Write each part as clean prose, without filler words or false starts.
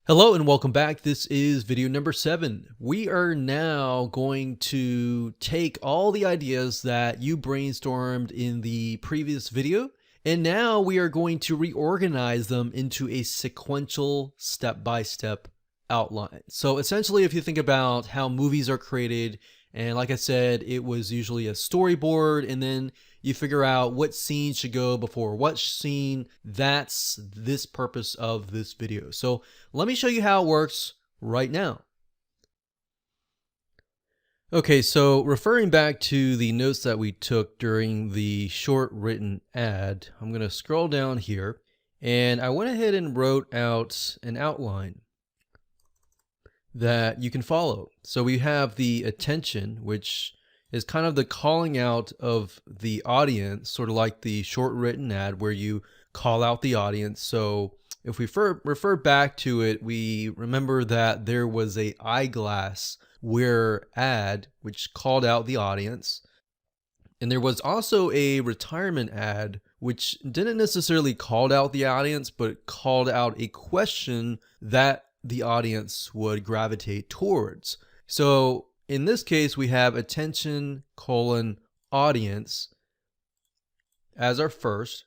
Hello and welcome back. This is video number 7. We are now going to take all the ideas that you brainstormed in the previous video, and now we are going to reorganize them into a sequential step-by-step outline. So essentially, if you think about how movies are created, and like I said, it was usually a storyboard, and then you figure out what scene should go before what scene. That's this purpose of this video. So let me show you how it works right now. Okay, so referring back to the notes that we took during the short written ad, I'm going to scroll down here, and I went ahead and wrote out an outline that you can follow. So we have the attention, which is kind of the calling out of the audience, sort of like the short written ad where you call out the audience. So if we refer back to it, we remember that there was a eyeglass wear ad which called out the audience. And there was also a retirement ad which didn't necessarily call out the audience, but called out a question that the audience would gravitate towards. So in this case, we have attention colon audience as our first.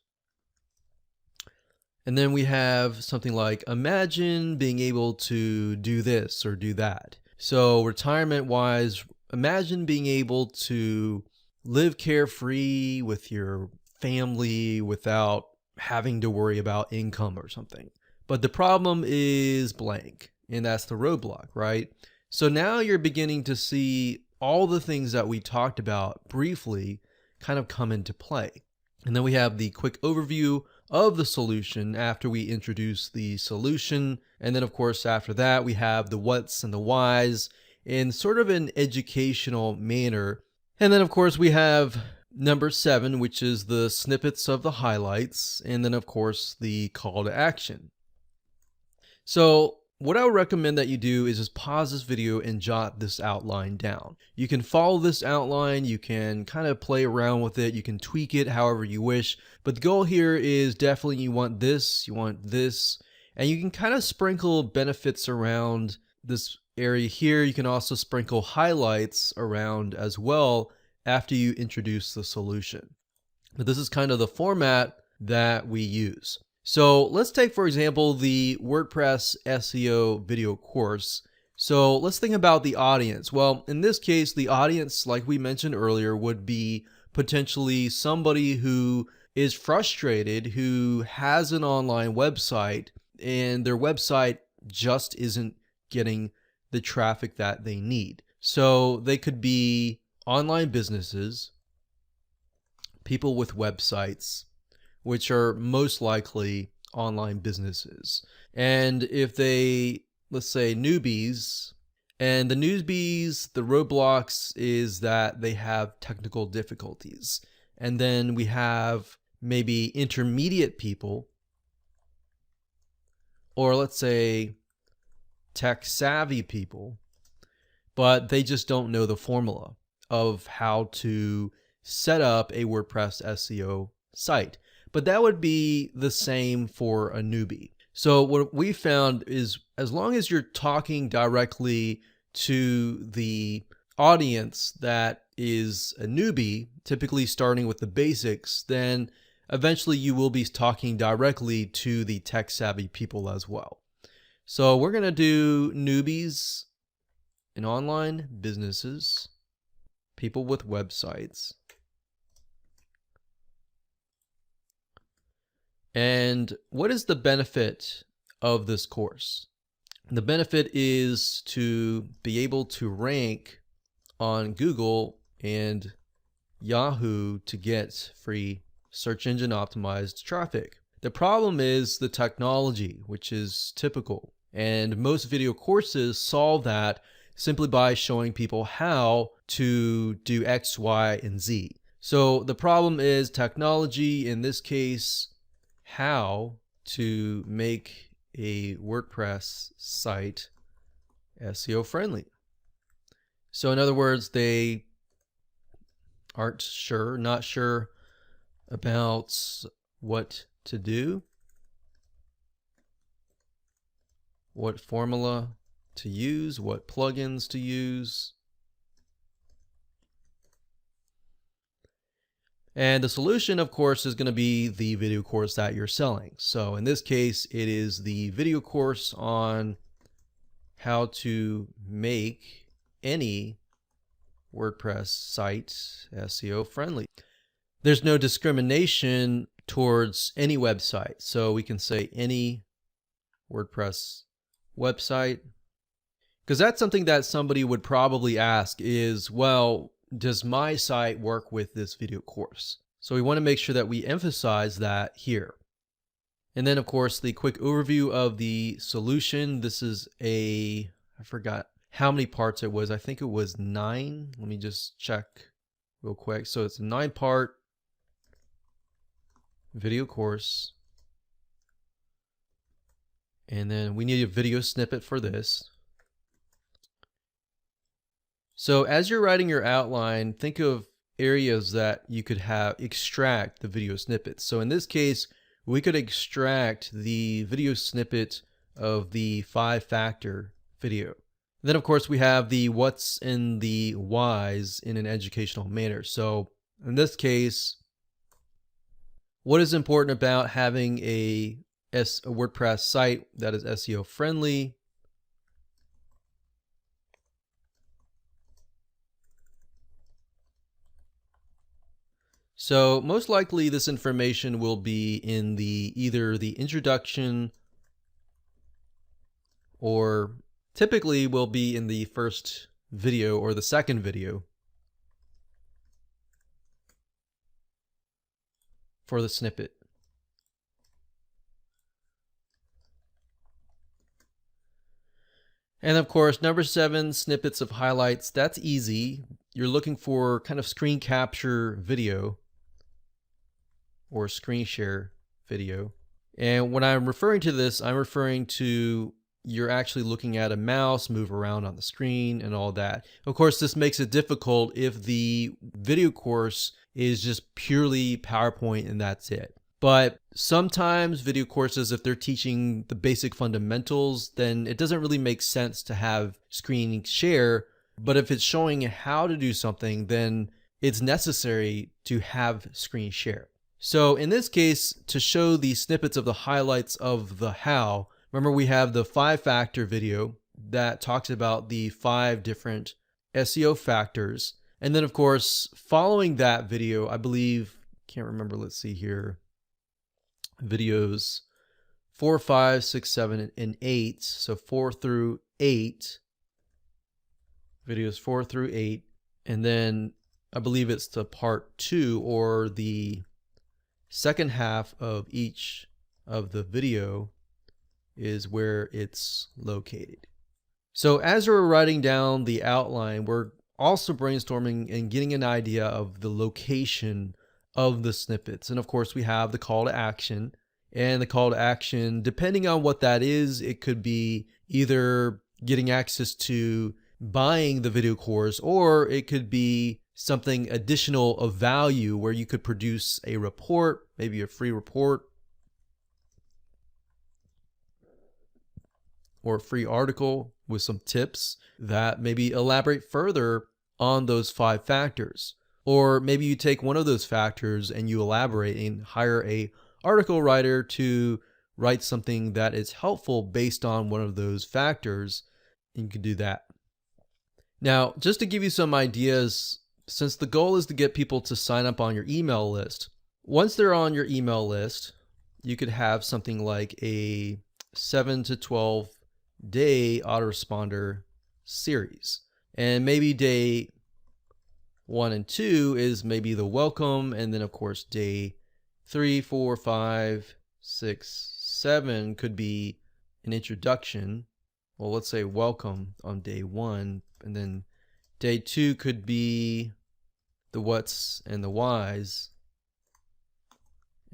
And then we have something like imagine being able to do this or do that. So retirement wise, imagine being able to live carefree with your family without having to worry about income or something. But the problem is blank, and that's the roadblock, right? So now you're beginning to see all the things that we talked about briefly kind of come into play. And then we have the quick overview of the solution after we introduce the solution. And then of course, after that, we have the what's and the whys in sort of an educational manner. And then of course, we have number 7, which is the snippets of the highlights. And then of course, the call to action. So what I would recommend that you do is just pause this video and jot this outline down. You can follow this outline, you can kind of play around with it, you can tweak it however you wish, but the goal here is definitely you want this, and you can kind of sprinkle benefits around this area here. You can also sprinkle highlights around as well after you introduce the solution. But this is kind of the format that we use. So let's take, for example, the WordPress SEO video course. So let's think about the audience. Well, in this case, the audience, like we mentioned earlier, would be potentially somebody who is frustrated, who has an online website, and their website just isn't getting the traffic that they need. So they could be online businesses, people with websites, which are most likely online businesses. And if they, let's say newbies, and the newbies, the roadblocks is that they have technical difficulties. And then we have maybe intermediate people, or let's say tech savvy people, but they just don't know the formula of how to set up a WordPress SEO site. But that would be the same for a newbie. So what we found is as long as you're talking directly to the audience that is a newbie, typically starting with the basics, then eventually you will be talking directly to the tech savvy people as well. So we're going to do newbies in online businesses, people with websites. And what is the benefit of this course? The benefit is to be able to rank on Google and Yahoo to get free search engine optimized traffic. The problem is the technology, which is typical. And most video courses solve that simply by showing people how to do X, Y, and Z. So the problem is technology, in this case, how to make a WordPress site SEO friendly. So in other words, they aren't sure, not sure about what to do what formula to use, what plugins to use. And the solution, of course, is going to be the video course that you're selling. So in this case, it is the video course on how to make any WordPress site SEO friendly. There's no discrimination towards any website. So we can say any WordPress website, because that's something that somebody would probably ask is, well, does my site work with this video course? So we want to make sure that we emphasize that here. And then, of course, the quick overview of the solution. This is I forgot how many parts it was. I think it was 9. Let me just check real quick. So it's a 9-part video course. And then we need a video snippet for this. So as you're writing your outline, think of areas that you could extract the video snippets. So in this case, we could extract the video snippet of the 5-factor video. Then of course we have the what's and the whys in an educational manner. So in this case, what is important about having a WordPress site that is SEO friendly? So most likely this information will be in either the introduction, or typically will be in the first video or the second video for the snippet. And of course, number 7, snippets of highlights. That's easy. You're looking for kind of screen capture video or screen share video. And when I'm referring to this, I'm referring to you're actually looking at a mouse move around on the screen and all that. Of course, this makes it difficult if the video course is just purely PowerPoint and that's it. But sometimes video courses, if they're teaching the basic fundamentals, then it doesn't really make sense to have screen share. But if it's showing how to do something, then it's necessary to have screen share. So in this case, to show the snippets of the highlights of the how, remember we have the 5-factor video that talks about the 5 different SEO factors. And then of course, following that video, I believe, can't remember, let's see here, videos 4, 5, 6, 7, and 8. So 4 through 8, videos 4 through 8. And then I believe it's the part 2 or the second half of each of the video is where it's located. So as we're writing down the outline, we're also brainstorming and getting an idea of the location of the snippets. And of course we have the call to action, and the call to action, depending on what that is, it could be either getting access to buying the video course, or it could be something additional of value where you could produce a report, maybe a free report or a free article with some tips that maybe elaborate further on those 5 factors. Or maybe you take one of those factors and you elaborate and hire a article writer to write something that is helpful based on one of those factors, and you can do that. Now, just to give you some ideas, since the goal is to get people to sign up on your email list, once they're on your email list, you could have something like a 7 to 12 day autoresponder series. And maybe day 1 and 2 is maybe the welcome, and then of course day 3, 4, 5, 6, 7 could be an introduction. Well, let's say welcome on day 1, and then day 2 could be the what's and the whys,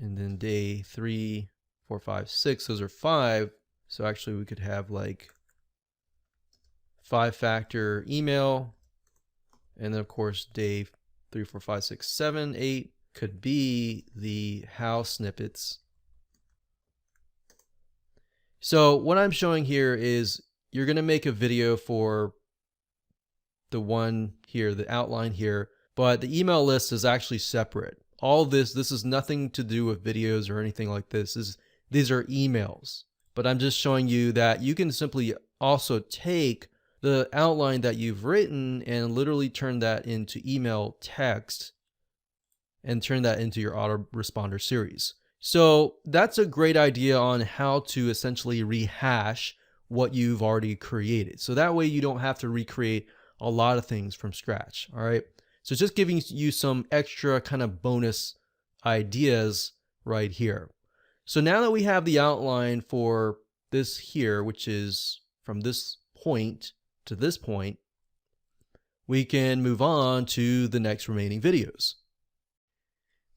and then day 3, 4, 5, 6, those are 5. So actually we could have like 5-factor email, and then of course day 3, 4, 5, 6, 7, 8 could be the how snippets. So what I'm showing here is you're going to make a video for the one here, the outline here, but the email list is actually separate. All this is nothing to do with videos or anything like this. These are emails. But I'm just showing you that you can simply also take the outline that you've written and literally turn that into email text and turn that into your autoresponder series. So that's a great idea on how to essentially rehash what you've already created. So that way you don't have to recreate a lot of things from scratch. All right. So just giving you some extra kind of bonus ideas right here. So now that we have the outline for this here, which is from this point to this point, we can move on to the next remaining videos.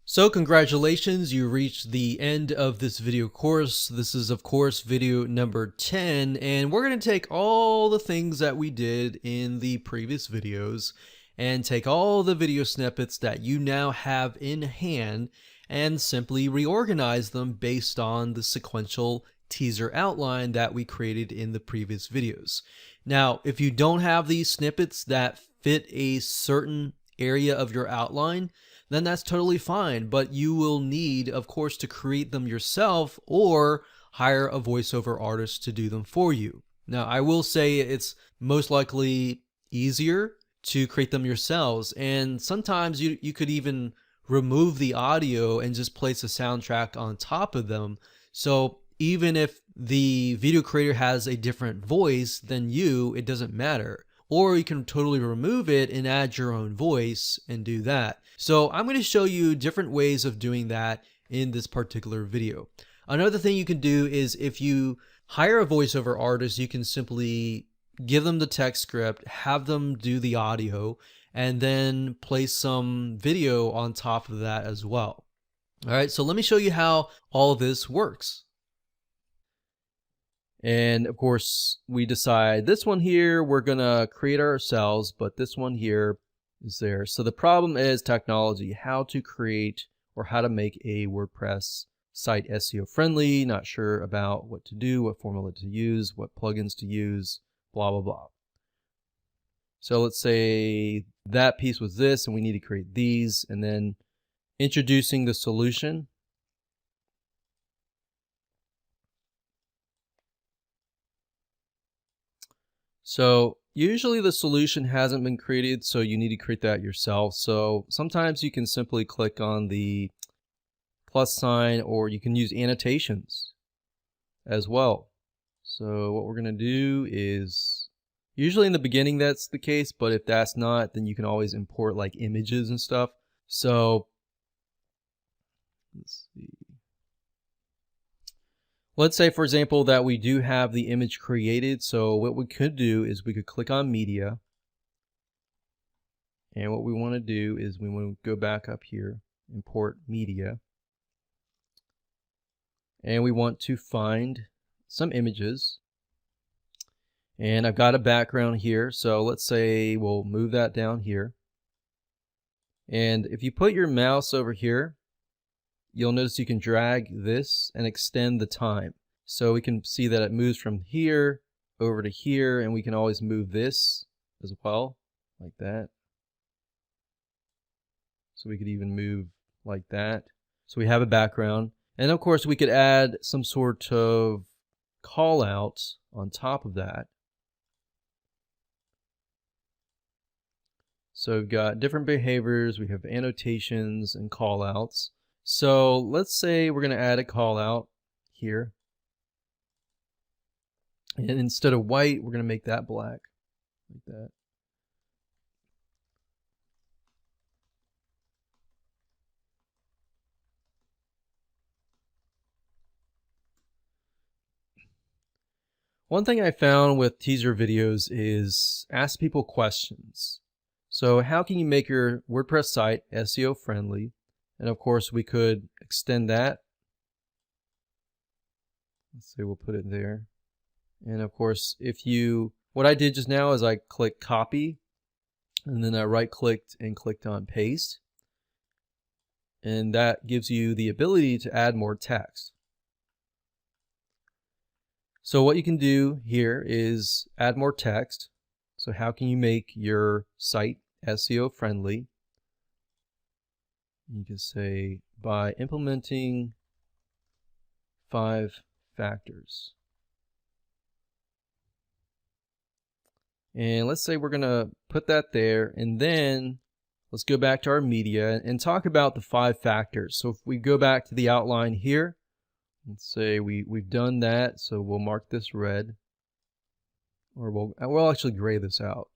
So congratulations, you reached the end of this video course. This is of course video number 10, and we're going to take all the things that we did in the previous videos and take all the video snippets that you now have in hand and simply reorganize them based on the sequential teaser outline that we created in the previous videos. Now, if you don't have these snippets that fit a certain area of your outline, then that's totally fine, but you will need, of course, to create them yourself or hire a voiceover artist to do them for you. Now, I will say it's most likely easier to create them yourselves, and sometimes you could even remove the audio and just place a soundtrack on top of them. So even if the video creator has a different voice than you, it doesn't matter. Or you can totally remove it and add your own voice and do that. So I'm going to show you different ways of doing that in this particular video. Another thing you can do is if you hire a voiceover artist, you can simply give them the text script, have them do the audio, and then place some video on top of that as well. All right, so let me show you how all of this works. And of course, we decide this one here, we're gonna create ourselves, but this one here is there. So the problem is technology, how to create or how to make a WordPress site SEO friendly, not sure about what to do, what formula to use, what plugins to use, blah, blah, blah. So let's say that piece was this, and we need to create these, and then introducing the solution. So usually the solution hasn't been created, so you need to create that yourself. So sometimes you can simply click on the plus sign, or you can use annotations as well. So what we're going to do is, usually in the beginning that's the case, but if that's not, then you can always import like images and stuff. So let's see. Let's say, for example, that we do have the image created. So what we could do is we could click on media. And what we want to do is we want to go back up here, import media. And we want to find some images. And I've got a background here. So let's say we'll move that down here. And if you put your mouse over here, you'll notice you can drag this and extend the time. So we can see that it moves from here over to here, and we can always move this as well, like that. So we could even move like that. So we have a background. And of course we could add some sort of call out on top of that. So we've got different behaviors, we have annotations and call outs. So let's say we're going to add a call out here. And instead of white, we're going to make that black, like that. One thing I found with teaser videos is ask people questions. So how can you make your WordPress site SEO friendly? And of course we could extend that. Let's say we'll put it there. And of course, what I did just now is I clicked copy, and then I right clicked and clicked on paste. And that gives you the ability to add more text. So what you can do here is add more text. So how can you make your site SEO friendly? You can say by implementing 5 factors. And let's say we're going to put that there, and then let's go back to our media and talk about the 5 factors. So if we go back to the outline here, let's say we've done that, so we'll mark this red, or we'll actually gray this out.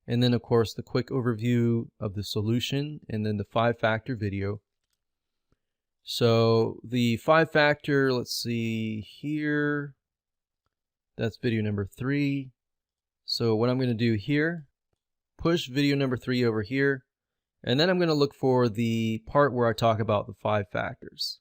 And then of course the quick overview of the solution, and then the 5-factor video. So the 5-factor, let's see here, that's video number 3. So what I'm going to do here, push video number 3 over here, and then I'm going to look for the part where I talk about the 5 factors.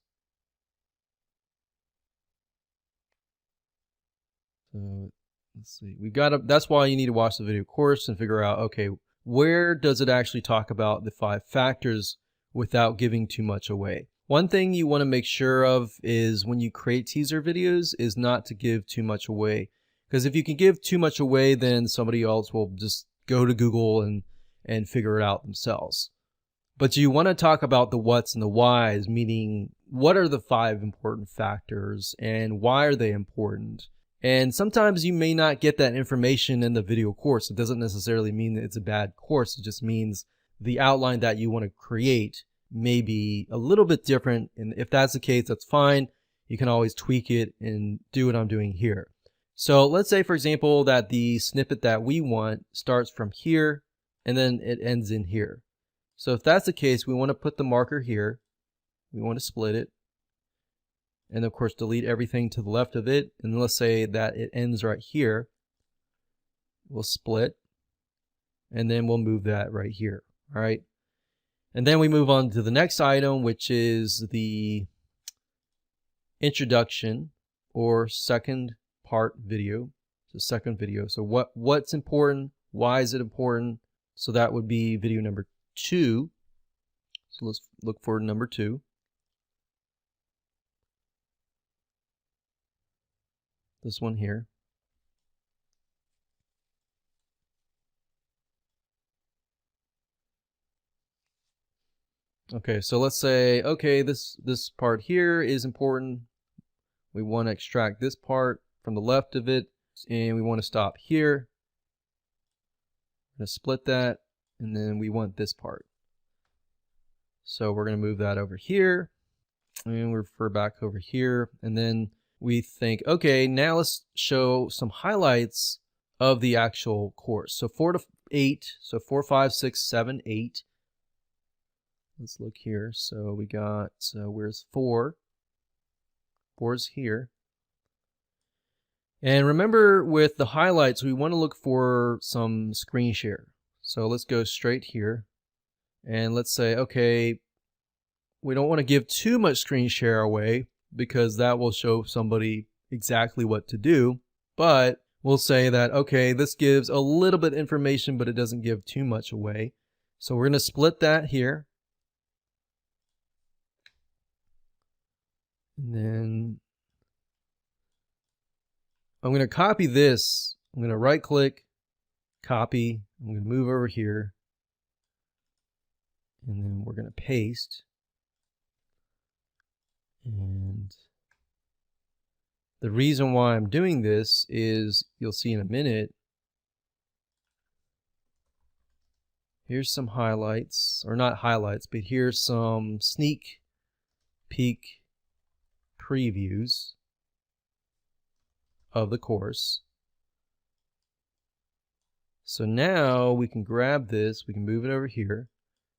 So let's see, that's why you need to watch the video course and figure out, okay, where does it actually talk about the 5 factors without giving too much away? One thing you want to make sure of is when you create teaser videos is not to give too much away. Because if you can give too much away, then somebody else will just go to Google and figure it out themselves. But you want to talk about the what's and the whys, meaning what are the 5 important factors and why are they important? And sometimes you may not get that information in the video course. It doesn't necessarily mean that it's a bad course. It just means the outline that you want to create may be a little bit different. And if that's the case, that's fine. You can always tweak it and do what I'm doing here. So let's say, for example, that the snippet that we want starts from here and then it ends in here. So if that's the case, we want to put the marker here. We want to split it. And of course, delete everything to the left of it. And let's say that it ends right here. We'll split. And then we'll move that right here. All right. And then we move on to the next item, which is the introduction or second part video. The second video. So what's important? Why is it important? So that would be video number 2. So let's look for number 2. This one here. Okay, so let's say, okay, this part here is important. We want to extract this part from the left of it, and we want to stop here. I'm going to split that, and then we want this part. So we're going to move that over here, and we refer back over here, and then we think, okay, now let's show some highlights of the actual course. So 4 to 8, so 4, 5, 6, 7, 8. Let's look here. So we got, where's 4? 4's here. And remember, with the highlights, we want to look for some screen share. So let's go straight here. And let's say, okay, we don't want to give too much screen share away because that will show somebody exactly what to do. But we'll say that, okay, this gives a little bit of information, but it doesn't give too much away. So we're going to split that here. And then I'm going to copy this. I'm going to right click, copy. I'm going to move over here. And then we're going to paste. And the reason why I'm doing this is, you'll see in a minute, here's some highlights, or not highlights, but here's some sneak peek previews of the course. So now we can grab this, we can move it over here,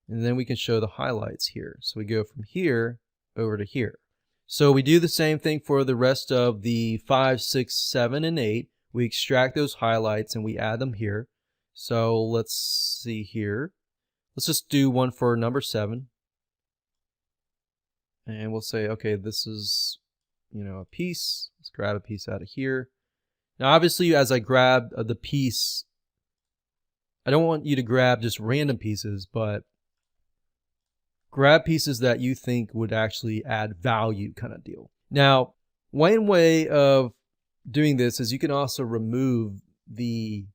and then we can show the highlights here. So we go from here over to here. So we do the same thing for the rest of the 5, 6, 7, and 8. We extract those highlights and we add them here. So let's see here. Let's just do one for number 7. And we'll say, okay, this is, a piece. Let's grab a piece out of here. Now, obviously, as I grab the piece, I don't want you to grab just random pieces, but grab pieces that you think would actually add value, kind of deal. Now, one way of doing this is you can also remove the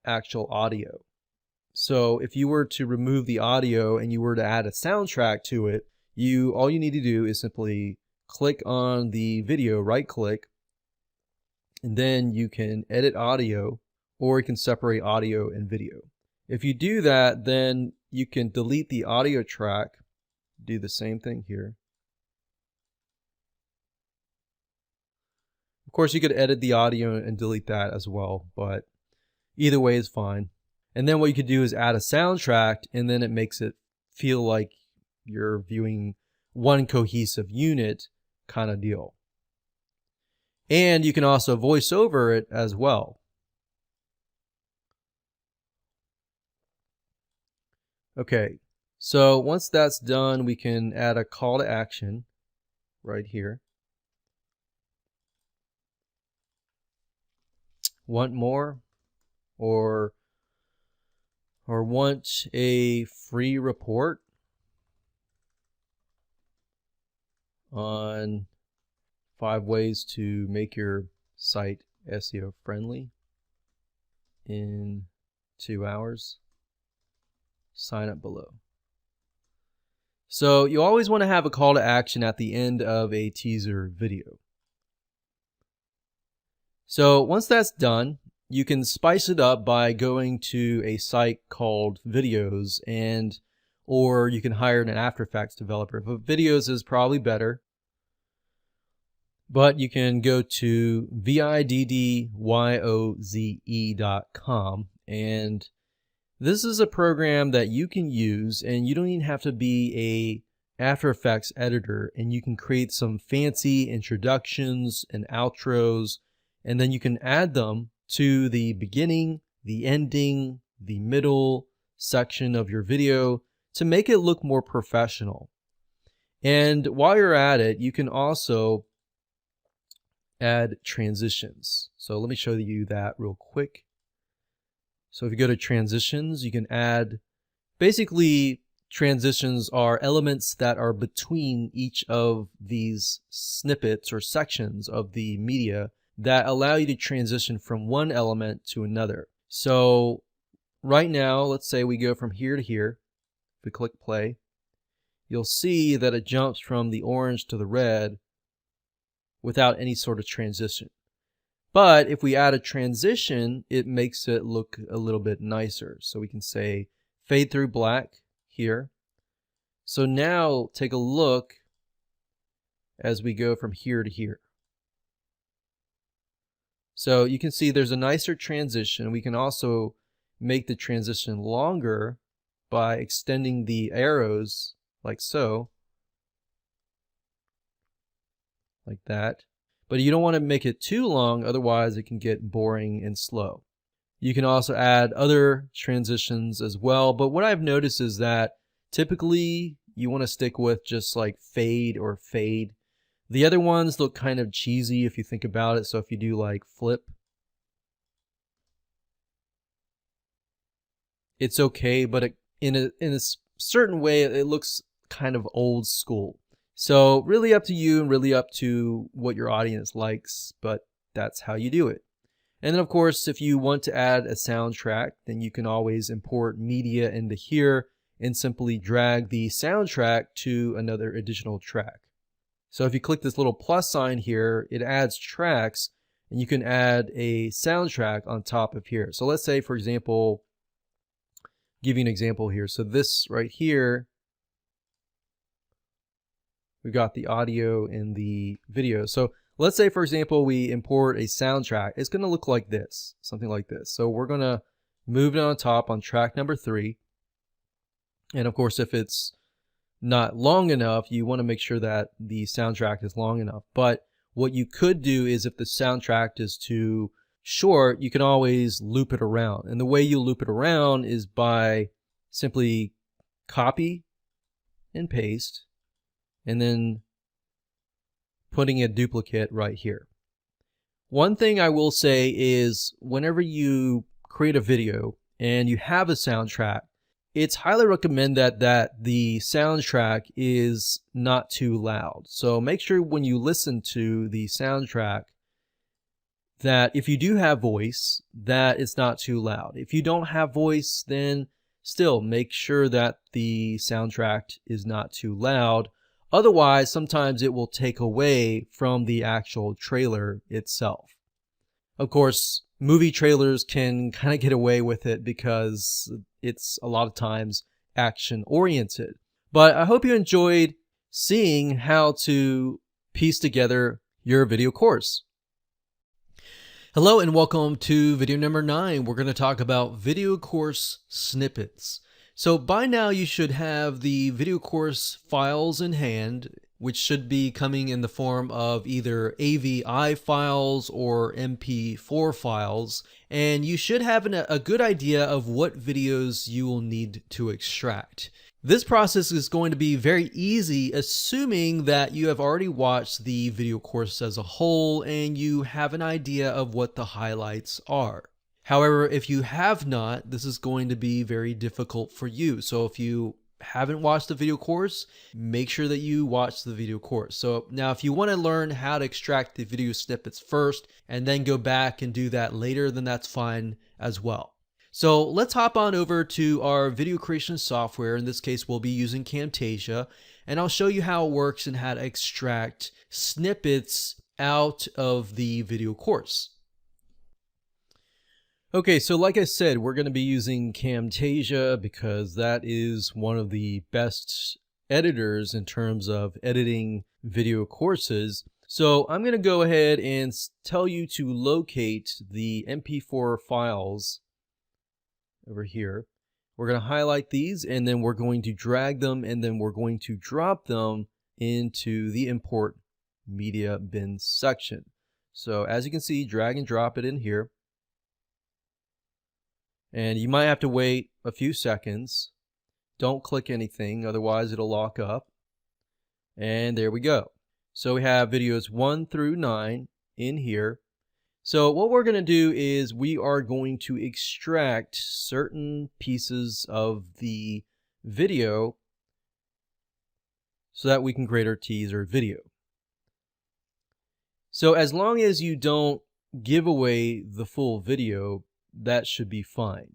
actual audio. So if you were to remove the audio and you were to add a soundtrack to it, all you need to do is simply click on the video, right click, and then you can edit audio, or you can separate audio and video. If you do that, then you can delete the audio track, do the same thing here. Of course, you could edit the audio and delete that as well, but either way is fine. And then what you could do is add a soundtrack, and then it makes it feel like you're viewing one cohesive unit kind of deal. And you can also voice over it as well. Okay, so once that's done, we can add a call to action right here. Want more? Or want a free report on 5 ways to make your site SEO friendly in 2 hours. Sign up below. So you always want to have a call to action at the end of a teaser video. So once that's done, you can spice it up by going to a site called Videos, or you can hire an After Effects developer. But Videos is probably better. But you can go to viddyoze.com, and this is a program that you can use, and you don't even have to be a After Effects editor, and you can create some fancy introductions and outros, and then you can add them to the beginning, the ending, the middle section of your video to make it look more professional. And while you're at it, you can also add transitions. So let me show you that real quick. So if you go to transitions, you can add, basically transitions are elements that are between each of these snippets or sections of the media that allow you to transition from one element to another. So right now, let's say we go from here to here. If we click play, you'll see that it jumps from the orange to the red without any sort of transition. But if we add a transition, it makes it look a little bit nicer. So we can say fade through black here. So now take a look as we go from here to here. So you can see there's a nicer transition. We can also make the transition longer by extending the arrows like so, like that. But you don't want to make it too long, otherwise it can get boring and slow. You can also add other transitions as well, but what I've noticed is that typically you want to stick with just like fade or fade. The other ones look kind of cheesy if you think about it. So if you do like flip, it's okay, but in a certain way, it looks kind of old school. So really up to you and really up to what your audience likes, but that's how you do it. And then of course, if you want to add a soundtrack, then you can always import media into here and simply drag the soundtrack to another additional track. So if you click this little plus sign here, it adds tracks, and you can add a soundtrack on top of here. So let's say, for example, give you an example here. So this right here, we've got the audio and the video. So let's say, for example, we import a soundtrack. It's going to look like this, something like this. So we're going to move it on top on track number 3. And of course, if it's not long enough, you want to make sure that the soundtrack is long enough. But what you could do is if the soundtrack is too short, you can always loop it around. And the way you loop it around is by simply copy and paste, and then putting a duplicate right here. One thing I will say is whenever you create a video and you have a soundtrack, it's highly recommended that the soundtrack is not too loud. So make sure when you listen to the soundtrack, that if you do have voice, that it's not too loud. If you don't have voice, then still make sure that the soundtrack is not too loud. Otherwise, sometimes it will take away from the actual trailer itself. Of course, movie trailers can kind of get away with it because it's a lot of times action oriented. But I hope you enjoyed seeing how to piece together your video course. Hello and welcome to video number 9. We're going to talk about video course snippets. So by now you should have the video course files in hand, which should be coming in the form of either AVI files or MP4 files, and you should have a good idea of what videos you will need to extract. This process is going to be very easy, assuming that you have already watched the video course as a whole and you have an idea of what the highlights are. However, if you have not, this is going to be very difficult for you. So if you haven't watched the video course, make sure that you watch the video course. So now if you want to learn how to extract the video snippets first and then go back and do that later, then that's fine as well. So let's hop on over to our video creation software. In this case, we'll be using Camtasia, and I'll show you how it works and how to extract snippets out of the video course. Okay, so like I said, we're going to be using Camtasia because that is one of the best editors in terms of editing video courses. So I'm going to go ahead and tell you to locate the MP4 files over here. We're going to highlight these and then we're going to drag them and then we're going to drop them into the import media bin section. So as you can see, drag and drop it in here. And you might have to wait a few seconds. Don't click anything, otherwise it'll lock up. And there we go. So we have videos 1 through 9 in here. So what we're going to do is we are going to extract certain pieces of the video so that we can create our teaser video. So as long as you don't give away the full video, that should be fine.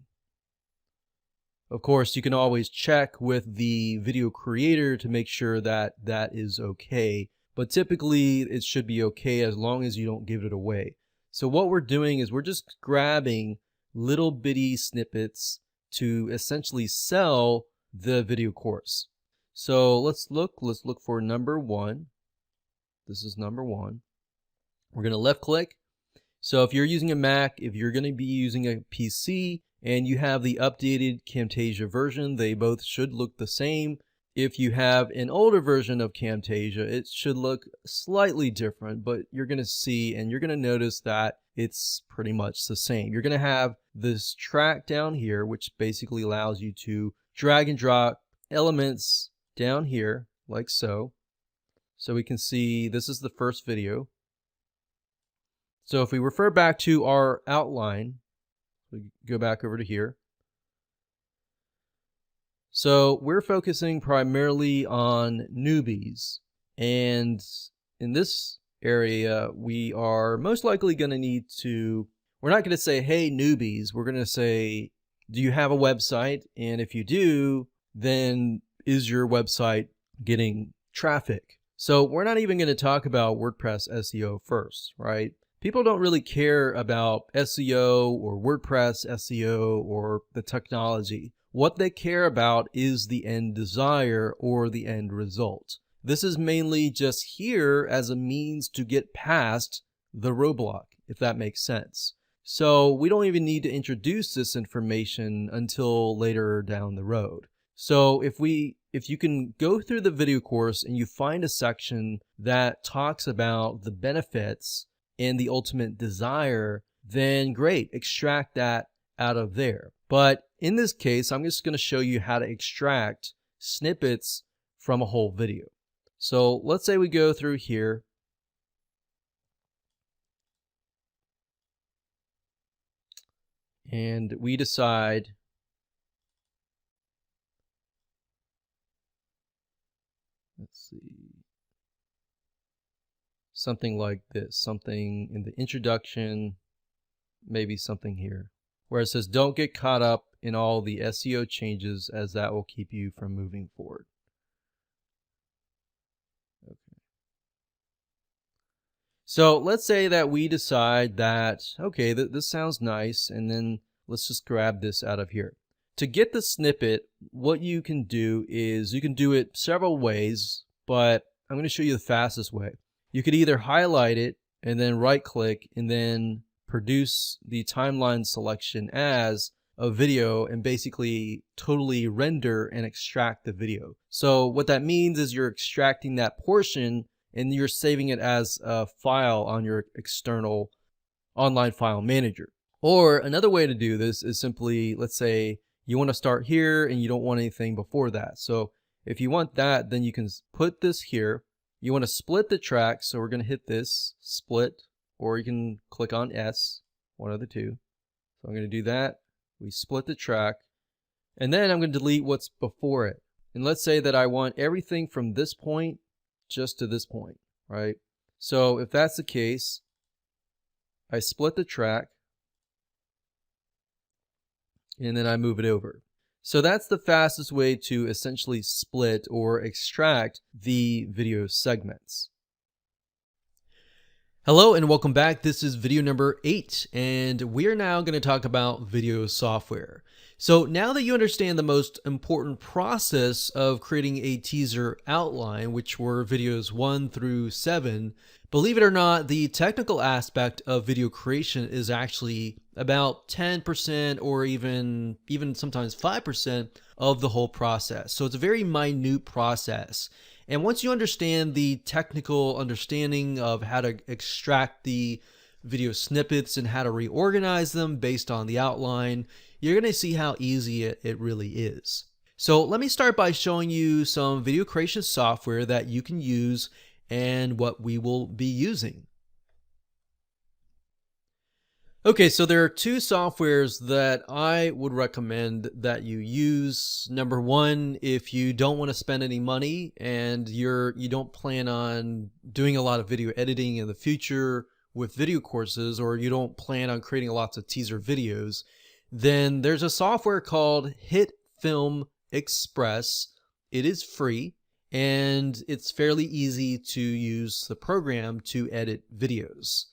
Of course, you can always check with the video creator to make sure that that is okay, but typically it should be okay as long as you don't give it away. So what we're doing is we're just grabbing little bitty snippets to essentially sell the video course. So let's look for number 1. This is number 1. We're going to left click. So if you're using a Mac, if you're going to be using a PC and you have the updated Camtasia version, they both should look the same. If you have an older version of Camtasia, it should look slightly different, but you're going to see and you're going to notice that it's pretty much the same. You're going to have this track down here, which basically allows you to drag and drop elements down here like so. So we can see this is the first video. So if we refer back to our outline, we go back over to here. So we're focusing primarily on newbies, and in this area we are most likely going to need to, we're not going to say, hey newbies, we're going to say, do you have a website? And if you do, then is your website getting traffic? So we're not even going to talk about WordPress SEO first, right? People don't really care about SEO or WordPress SEO or the technology. What they care about is the end desire or the end result. This is mainly just here as a means to get past the roadblock, if that makes sense. So we don't even need to introduce this information until later down the road. So if you can go through the video course and you find a section that talks about the benefits and the ultimate desire, then great, extract that out of there. But in this case, I'm just going to show you how to extract snippets from a whole video. So let's say we go through here. And we decide let's see. something like this, something in the introduction, maybe something here, where it says don't get caught up in all the SEO changes as that will keep you from moving forward. Okay. So let's say that we decide that, okay, this sounds nice, and then let's just grab this out of here. To get the snippet, what you can do is you can do it several ways, but I'm going to show you the fastest way. You could either highlight it and then right click and then produce the timeline selection as a video and basically totally render and extract the video. So what that means is you're extracting that portion and you're saving it as a file on your external online file manager. Or another way to do this is simply, let's say you want to start here and you don't want anything before that. So if you want that, then you can put this here. You want to split the track, so we're going to hit this, split, or you can click on S, one of the two. So I'm going to do that. We split the track, and then I'm going to delete what's before it. And let's say that I want everything from this point just to this point, right? So if that's the case, I split the track, and then I move it over. So that's the fastest way to essentially split or extract the video segments. Hello and welcome back. This is video number 8, and we are now going to talk about video software. So now that you understand the most important process of creating a teaser outline, which were videos 1 through 7, believe it or not, the technical aspect of video creation is actually about 10% or even sometimes 5% of the whole process. So it's a very minute process. And once you understand the technical understanding of how to extract the video snippets and how to reorganize them based on the outline, you're going to see how easy it really is. So let me start by showing you some video creation software that you can use and what we will be using. Okay, so there are 2 softwares that I would recommend that you use. Number 1, if you don't want to spend any money and you don't plan on doing a lot of video editing in the future with video courses, or you don't plan on creating lots of teaser videos, then there's a software called Hit Film Express. It is free and it's fairly easy to use the program to edit videos.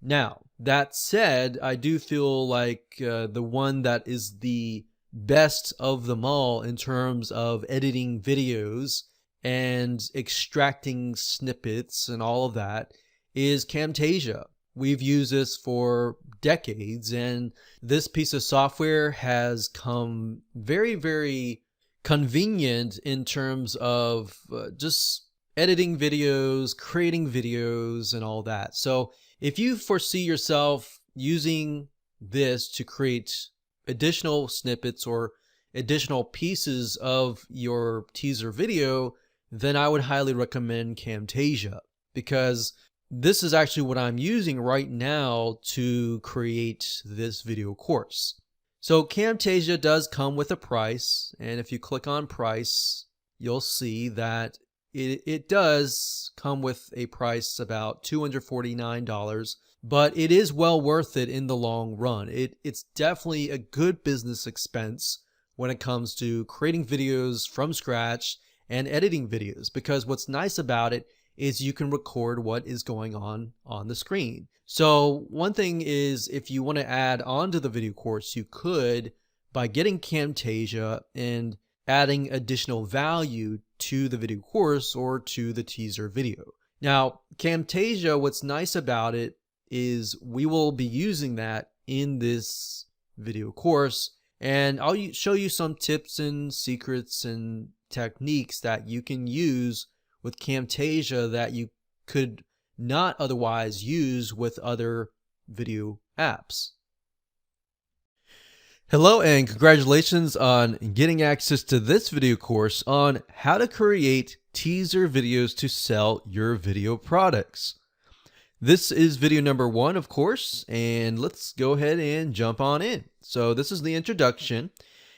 Now, that said, I do feel like the one that is the best of them all in terms of editing videos and extracting snippets and all of that is Camtasia. We've used this for decades, and this piece of software has come very, very convenient in terms of just editing videos, creating videos, and all that. So if you foresee yourself using this to create additional snippets or additional pieces of your teaser video, then I would highly recommend Camtasia, because this is actually what I'm using right now to create this video course. So Camtasia does come with a price, and if you click on price, you'll see that it does come with a price about $249, but it is well worth it in the long run. It's definitely a good business expense when it comes to creating videos from scratch and editing videos, because what's nice about it is you can record what is going on the screen. So one thing is, if you want to add on to the video course, you could by getting Camtasia and adding additional value to the video course or to the teaser video. Now, Camtasia, what's nice about it is we will be using that in this video course, and I'll show you some tips and secrets and techniques that you can use with Camtasia that you could not otherwise use with other video apps. Hello and congratulations on getting access to this video course on how to create teaser videos to sell your video products. This is video number 1, of course, and let's go ahead and jump on in. So this is the introduction.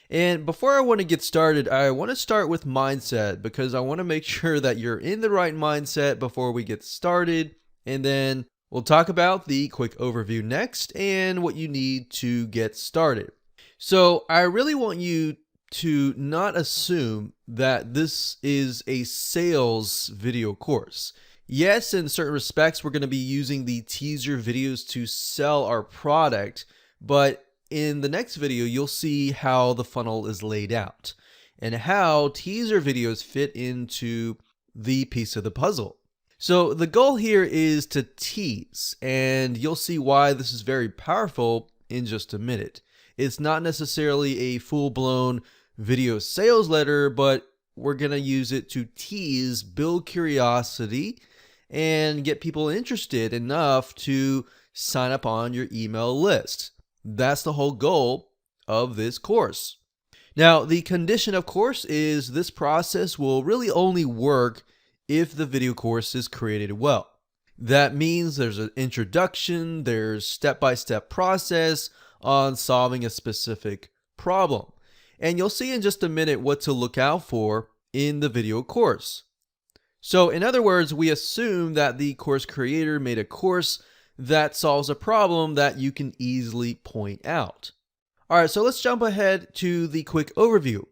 And before I want to get started, I want to start with mindset, because I want to make sure that you're in the right mindset before we get started And then we'll talk about the quick overview next and what you need to get started. So I really want you to not assume that this is a sales video course. Yes, in certain respects, we're going to be using the teaser videos to sell our product, but in the next video, you'll see how the funnel is laid out and how teaser videos fit into the piece of the puzzle. So the goal here is to tease, and you'll see why this is very powerful in just a minute. It's not necessarily a full-blown video sales letter, but we're going to use it to tease, build curiosity, and get people interested enough to sign up on your email list. That's the whole goal of this course. Now, the condition, of course, is this process will really only work if the video course is created well. That means there's an introduction, there's step-by-step process on solving a specific problem. And you'll see in just a minute what to look out for in the video course. So in other words, we assume that the course creator made a course that solves a problem that you can easily point out. All right, so let's jump ahead to the quick overview.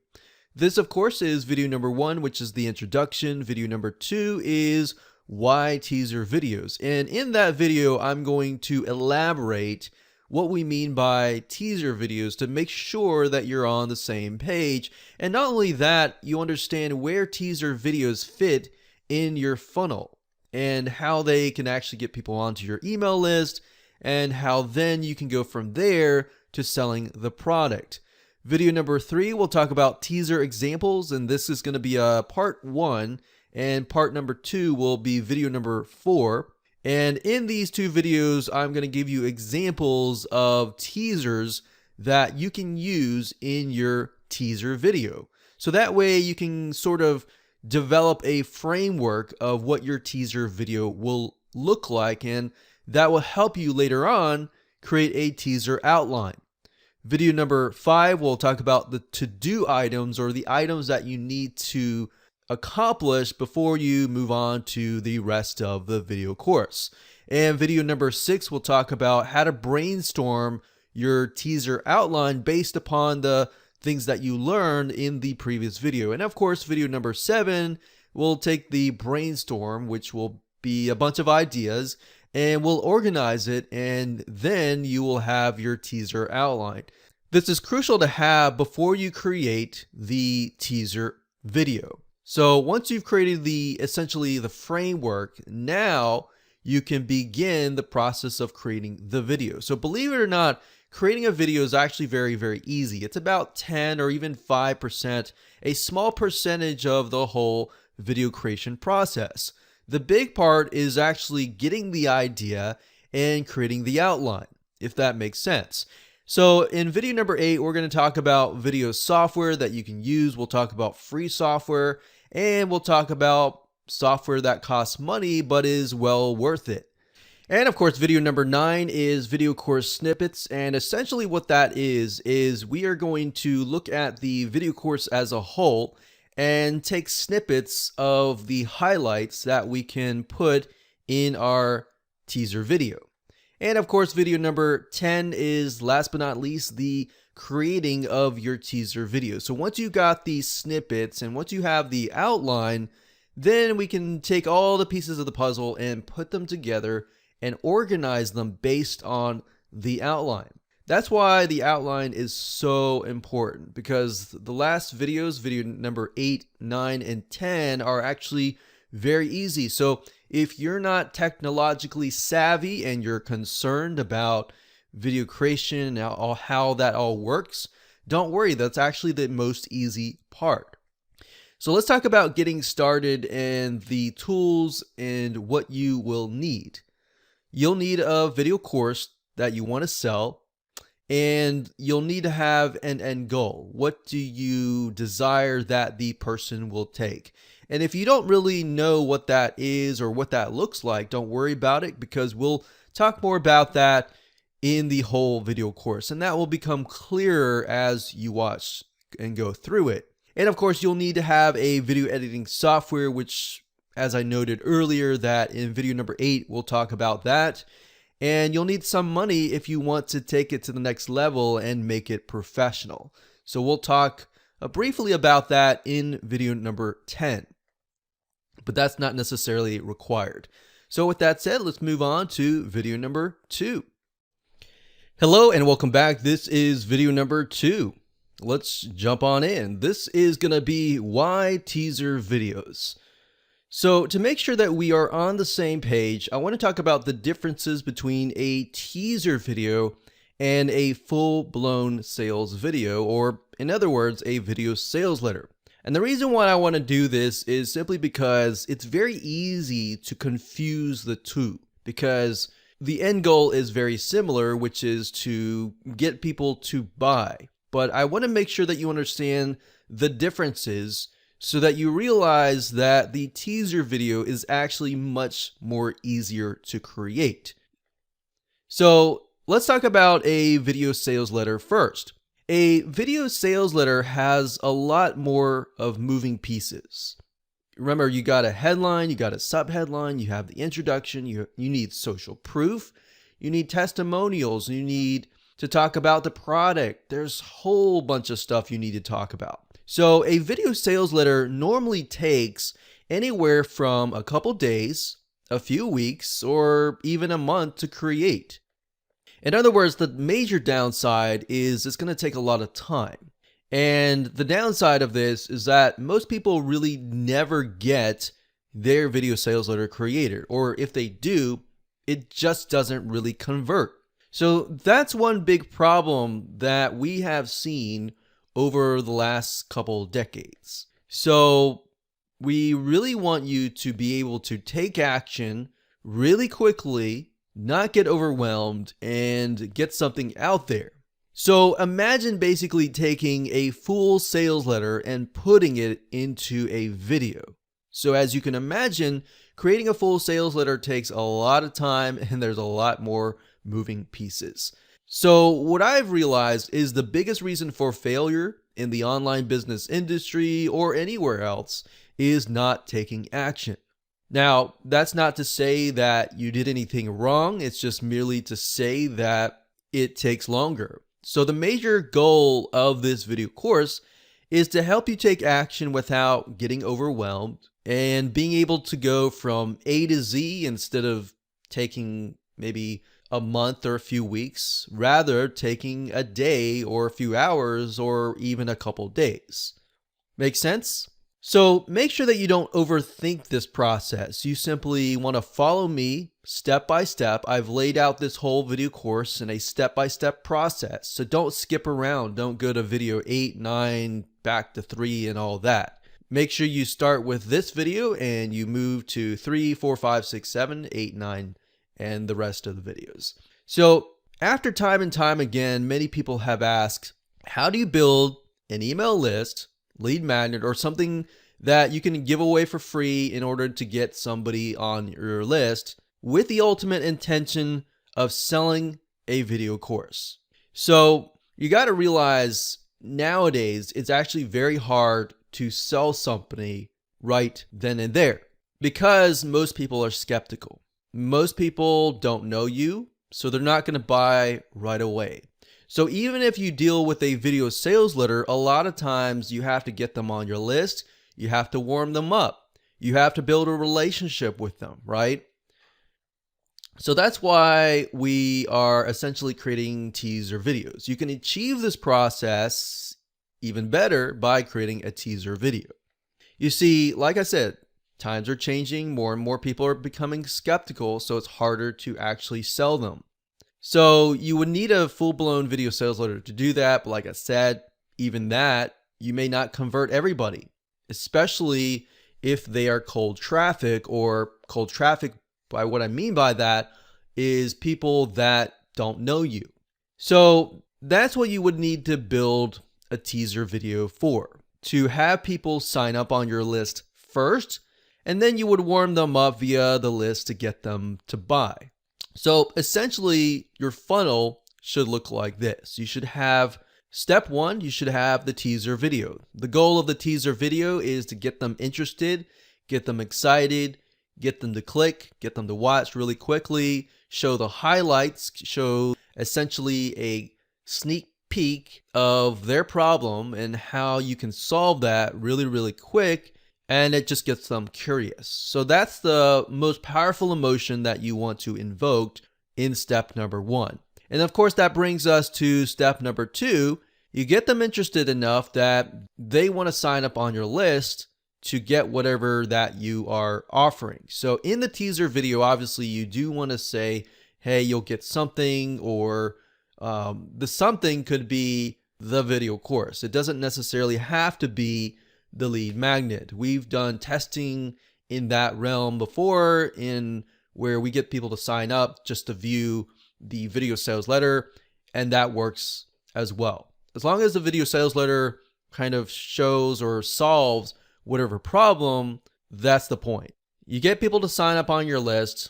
This, of course, is video number 1, which is the introduction. Video number 2 is why teaser videos. And in that video, I'm going to elaborate what we mean by teaser videos to make sure that you're on the same page. And not only that, you understand where teaser videos fit in your funnel and how they can actually get people onto your email list and how then you can go from there to selling the product. Video number 3, we'll talk about teaser examples, and this is going to be a part 1, and part number 2 will be video number 4. And in these 2 videos, I'm going to give you examples of teasers that you can use in your teaser video. So that way you can sort of develop a framework of what your teaser video will look like, and that will help you later on create a teaser outline. Video number 5, we'll talk about the to-do items or the items that you need to accomplish before you move on to the rest of the video course. And video number 6, we'll talk about how to brainstorm your teaser outline based upon the things that you learned in the previous video. And of course, video number 7, we'll take the brainstorm, which will be a bunch of ideas, and we'll organize it, and then you will have your teaser outline. This is crucial to have before you create the teaser video. So once you've created essentially the framework, now you can begin the process of creating the video. So believe it or not, creating a video is actually very, very easy. It's about 10 or even 5%, a small percentage of the whole video creation process. The big part is actually getting the idea and creating the outline, if that makes sense. So in video number 8, we're going to talk about video software that you can use. We'll talk about free software, and we'll talk about software that costs money but is well worth it. And of course, video number 9 is video course snippets. And essentially what that is we are going to look at the video course as a whole and take snippets of the highlights that we can put in our teaser video. And of course, video number 10 is, last but not least, the creating of your teaser video. So once you got these snippets and once you have the outline, then we can take all the pieces of the puzzle and put them together and organize them based on the outline. That's why the outline is so important, because the last videos, video number 8, 9, and 10, are actually very easy. So if you're not technologically savvy and you're concerned about video creation and how that all works, don't worry, that's actually the most easy part. So let's talk about getting started and the tools and what you will need. You'll need a video course that you want to sell, and you'll need to have an end goal. What do you desire that the person will take? And if you don't really know what that is or what that looks like, don't worry about it, because we'll talk more about that in the whole video course, and that will become clearer as you watch and go through it. And of course, you'll need to have a video editing software, which, as I noted earlier, that in video number 8, we'll talk about that. And you'll need some money if you want to take it to the next level and make it professional. So we'll talk briefly about that in video number 10. But that's not necessarily required. So with that said, let's move on to video number 2. Hello and welcome back. This is video number 2. Let's jump on in. This is going to be why teaser videos. So to make sure that we are on the same page, I want to talk about the differences between a teaser video and a full-blown sales video, or in other words, a video sales letter. And the reason why I want to do this is simply because it's very easy to confuse the two, because the end goal is very similar, which is to get people to buy. But I want to make sure that you understand the differences so that you realize that the teaser video is actually much more easier to create. So let's talk about a video sales letter first. A video sales letter has a lot more of moving pieces. Remember, you got a headline, you got a subheadline, you have the introduction, you need social proof, you need testimonials, you need to talk about the product. There's a whole bunch of stuff you need to talk about. So a video sales letter normally takes anywhere from a couple days, a few weeks, or even a month to create. In other words, the major downside is it's going to take a lot of time. And the downside of this is that most people really never get their video sales letter created, or if they do, it just doesn't really convert. So that's one big problem that we have seen over the last couple decades. So we really want you to be able to take action really quickly, not get overwhelmed, and get something out there. So imagine basically taking a full sales letter and putting it into a video. So as you can imagine, creating a full sales letter takes a lot of time and there's a lot more moving pieces. So what I've realized is the biggest reason for failure in the online business industry or anywhere else is not taking action. Now, that's not to say that you did anything wrong. It's just merely to say that it takes longer. So the major goal of this video course is to help you take action without getting overwhelmed and being able to go from A to Z instead of taking maybe a month or a few weeks, rather taking a day or a few hours or even a couple days. Make sense? So make sure that you don't overthink this process. You simply want to follow me step by step. I've laid out this whole video course in a step-by-step process. So don't skip around. Don't go to video 8, 9, back to 3 and all that. Make sure you start with this video and you move to 3, 4, 5, 6, 7, 8, 9, and the rest of the videos. So after time and time again, many people have asked, how do you build an email list, lead magnet, or something that you can give away for free in order to get somebody on your list with the ultimate intention of selling a video course? So you got to realize nowadays it's actually very hard to sell something right then and there because most people are skeptical. Most people don't know you, so they're not going to buy right away. So even if you deal with a video sales letter, a lot of times you have to get them on your list. You have to warm them up. You have to build a relationship with them, right? So that's why we are essentially creating teaser videos. You can achieve this process even better by creating a teaser video. You see, like I said, times are changing. More and more people are becoming skeptical, so it's harder to actually sell them. So you would need a full-blown video sales letter to do that. But like I said, even that, you may not convert everybody, especially if they are cold traffic. Or cold traffic, by what I mean by that, is people that don't know you. So that's what you would need to build a teaser video for, to have people sign up on your list first, and then you would warm them up via the list to get them to buy. So essentially, your funnel should look like this. You should have step 1, you should have the teaser video. The goal of the teaser video is to get them interested, get them excited, get them to click, get them to watch really quickly, show the highlights, show essentially a sneak peek of their problem and how you can solve that really, really quick, and it just gets them curious. So that's the most powerful emotion that you want to invoke in step number 1. And of course, that brings us to step number 2. You get them interested enough that they want to sign up on your list to get whatever that you are offering. So in the teaser video, obviously you do want to say, hey, you'll get something, or the something could be the video course. It doesn't necessarily have to be the lead magnet. We've done testing in that realm before, in where we get people to sign up just to view the video sales letter, and that works as well. As long as the video sales letter kind of shows or solves whatever problem, that's the point. You get people to sign up on your list,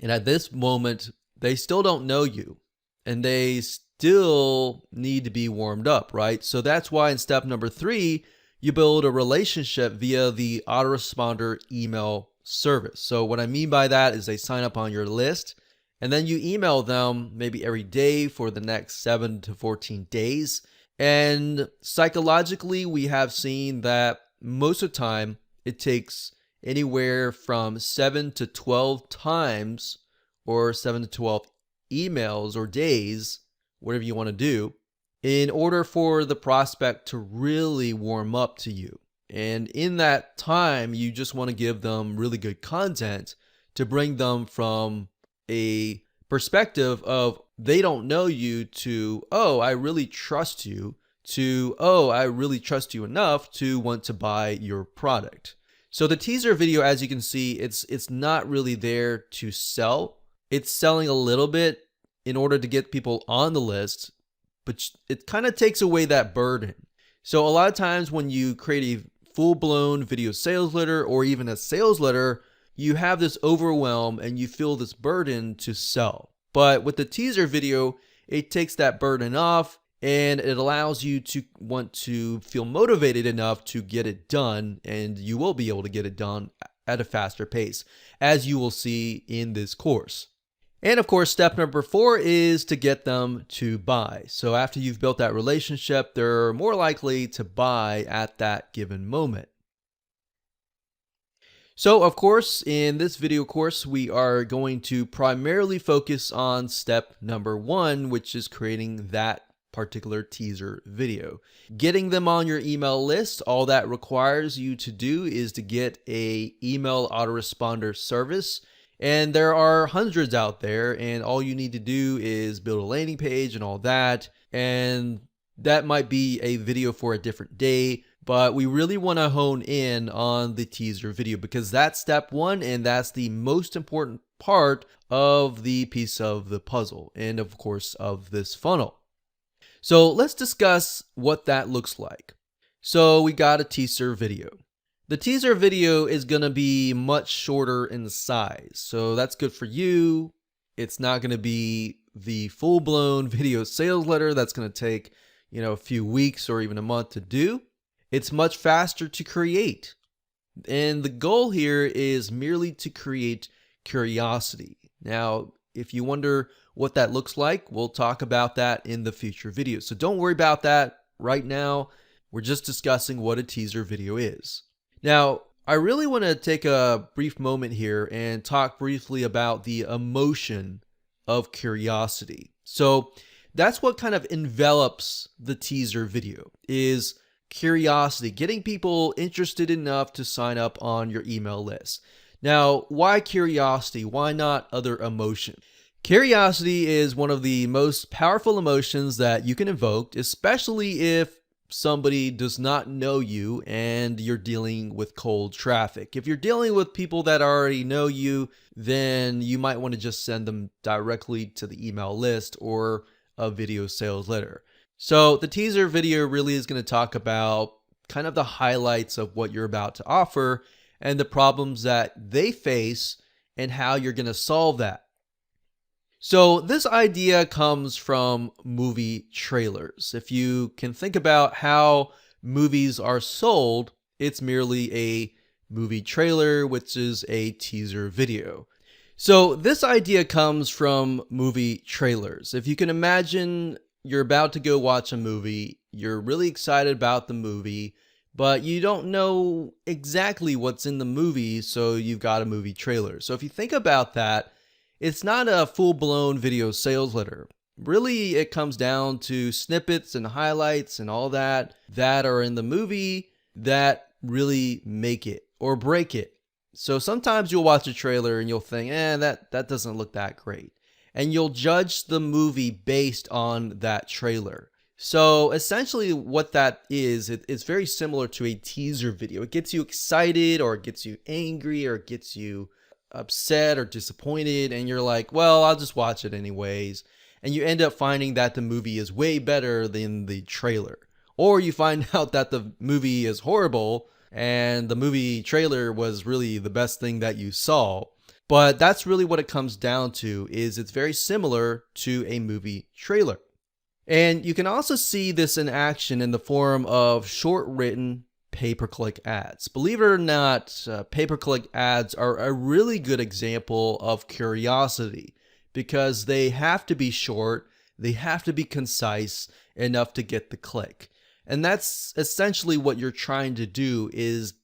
and at this moment, they still don't know you, and they still need to be warmed up, right? So that's why in step number 3, you build a relationship via the autoresponder email service. So what I mean by that is they sign up on your list, and then you email them maybe every day for the next 7 to 14 days. And psychologically, we have seen that most of the time it takes anywhere from 7 to 12 times, or 7 to 12 emails or days, whatever you want to do, in order for the prospect to really warm up to you. And in that time, you just want to give them really good content to bring them from a perspective of they don't know you to, oh, I really trust you, to, oh, I really trust you enough to want to buy your product. So the teaser video, as you can see, it's not really there to sell. It's selling a little bit in order to get people on the list, but it kind of takes away that burden. So a lot of times when you create a full-blown video sales letter or even a sales letter, you have this overwhelm and you feel this burden to sell. But with the teaser video, it takes that burden off, and it allows you to want to feel motivated enough to get it done, and you will be able to get it done at a faster pace, as you will see in this course. And of course, step number 4 is to get them to buy. So after you've built that relationship, they're more likely to buy at that given moment. So of course, in this video course, we are going to primarily focus on step number 1, which is creating that particular teaser video. Getting them on your email list, all that requires you to do is to get a email autoresponder service. And there are hundreds out there, and all you need to do is build a landing page and all that. And that might be a video for a different day, but we really want to hone in on the teaser video because that's step 1, and that's the most important part of the piece of the puzzle, and of course of this funnel. So let's discuss what that looks like. So we got a teaser video. The teaser video is going to be much shorter in size, so that's good for you. It's not going to be the full-blown video sales letter that's going to take, a few weeks or even a month to do. It's much faster to create. And the goal here is merely to create curiosity. Now, if you wonder what that looks like, we'll talk about that in the future videos. So don't worry about that right now. We're just discussing what a teaser video is. Now, I really want to take a brief moment here and talk briefly about the emotion of curiosity. So that's what kind of envelops the teaser video, is curiosity, getting people interested enough to sign up on your email list. Now, why curiosity? Why not other emotion? Curiosity is one of the most powerful emotions that you can invoke, especially if somebody does not know you and you're dealing with cold traffic. If you're dealing with people that already know you, then you might want to just send them directly to the email list or a video sales letter. So the teaser video really is going to talk about kind of the highlights of what you're about to offer and the problems that they face and how you're going to solve that. So this idea comes from movie trailers. If you can think about how movies are sold, it's merely a movie trailer, which is a teaser video. So this idea comes from movie trailers. If you can imagine, you're about to go watch a movie, you're really excited about the movie, but you don't know exactly what's in the movie, so you've got a movie trailer. So if you think about that, it's not a full-blown video sales letter. Really, it comes down to snippets and highlights and all that are in the movie that really make it or break it. So sometimes you'll watch a trailer and you'll think, that doesn't look that great. And you'll judge the movie based on that trailer. So essentially what that is, it's very similar to a teaser video. It gets you excited, or it gets you angry, or it gets you upset or disappointed. And you're like, well, I'll just watch it anyways. And you end up finding that the movie is way better than the trailer. Or you find out that the movie is horrible and the movie trailer was really the best thing that you saw. But that's really what it comes down to, is it's very similar to a movie trailer. And you can also see this in action in the form of short-written pay-per-click ads. Believe it or not, pay-per-click ads are a really good example of curiosity, because they have to be short, they have to be concise enough to get the click. And that's essentially what you're trying to do, is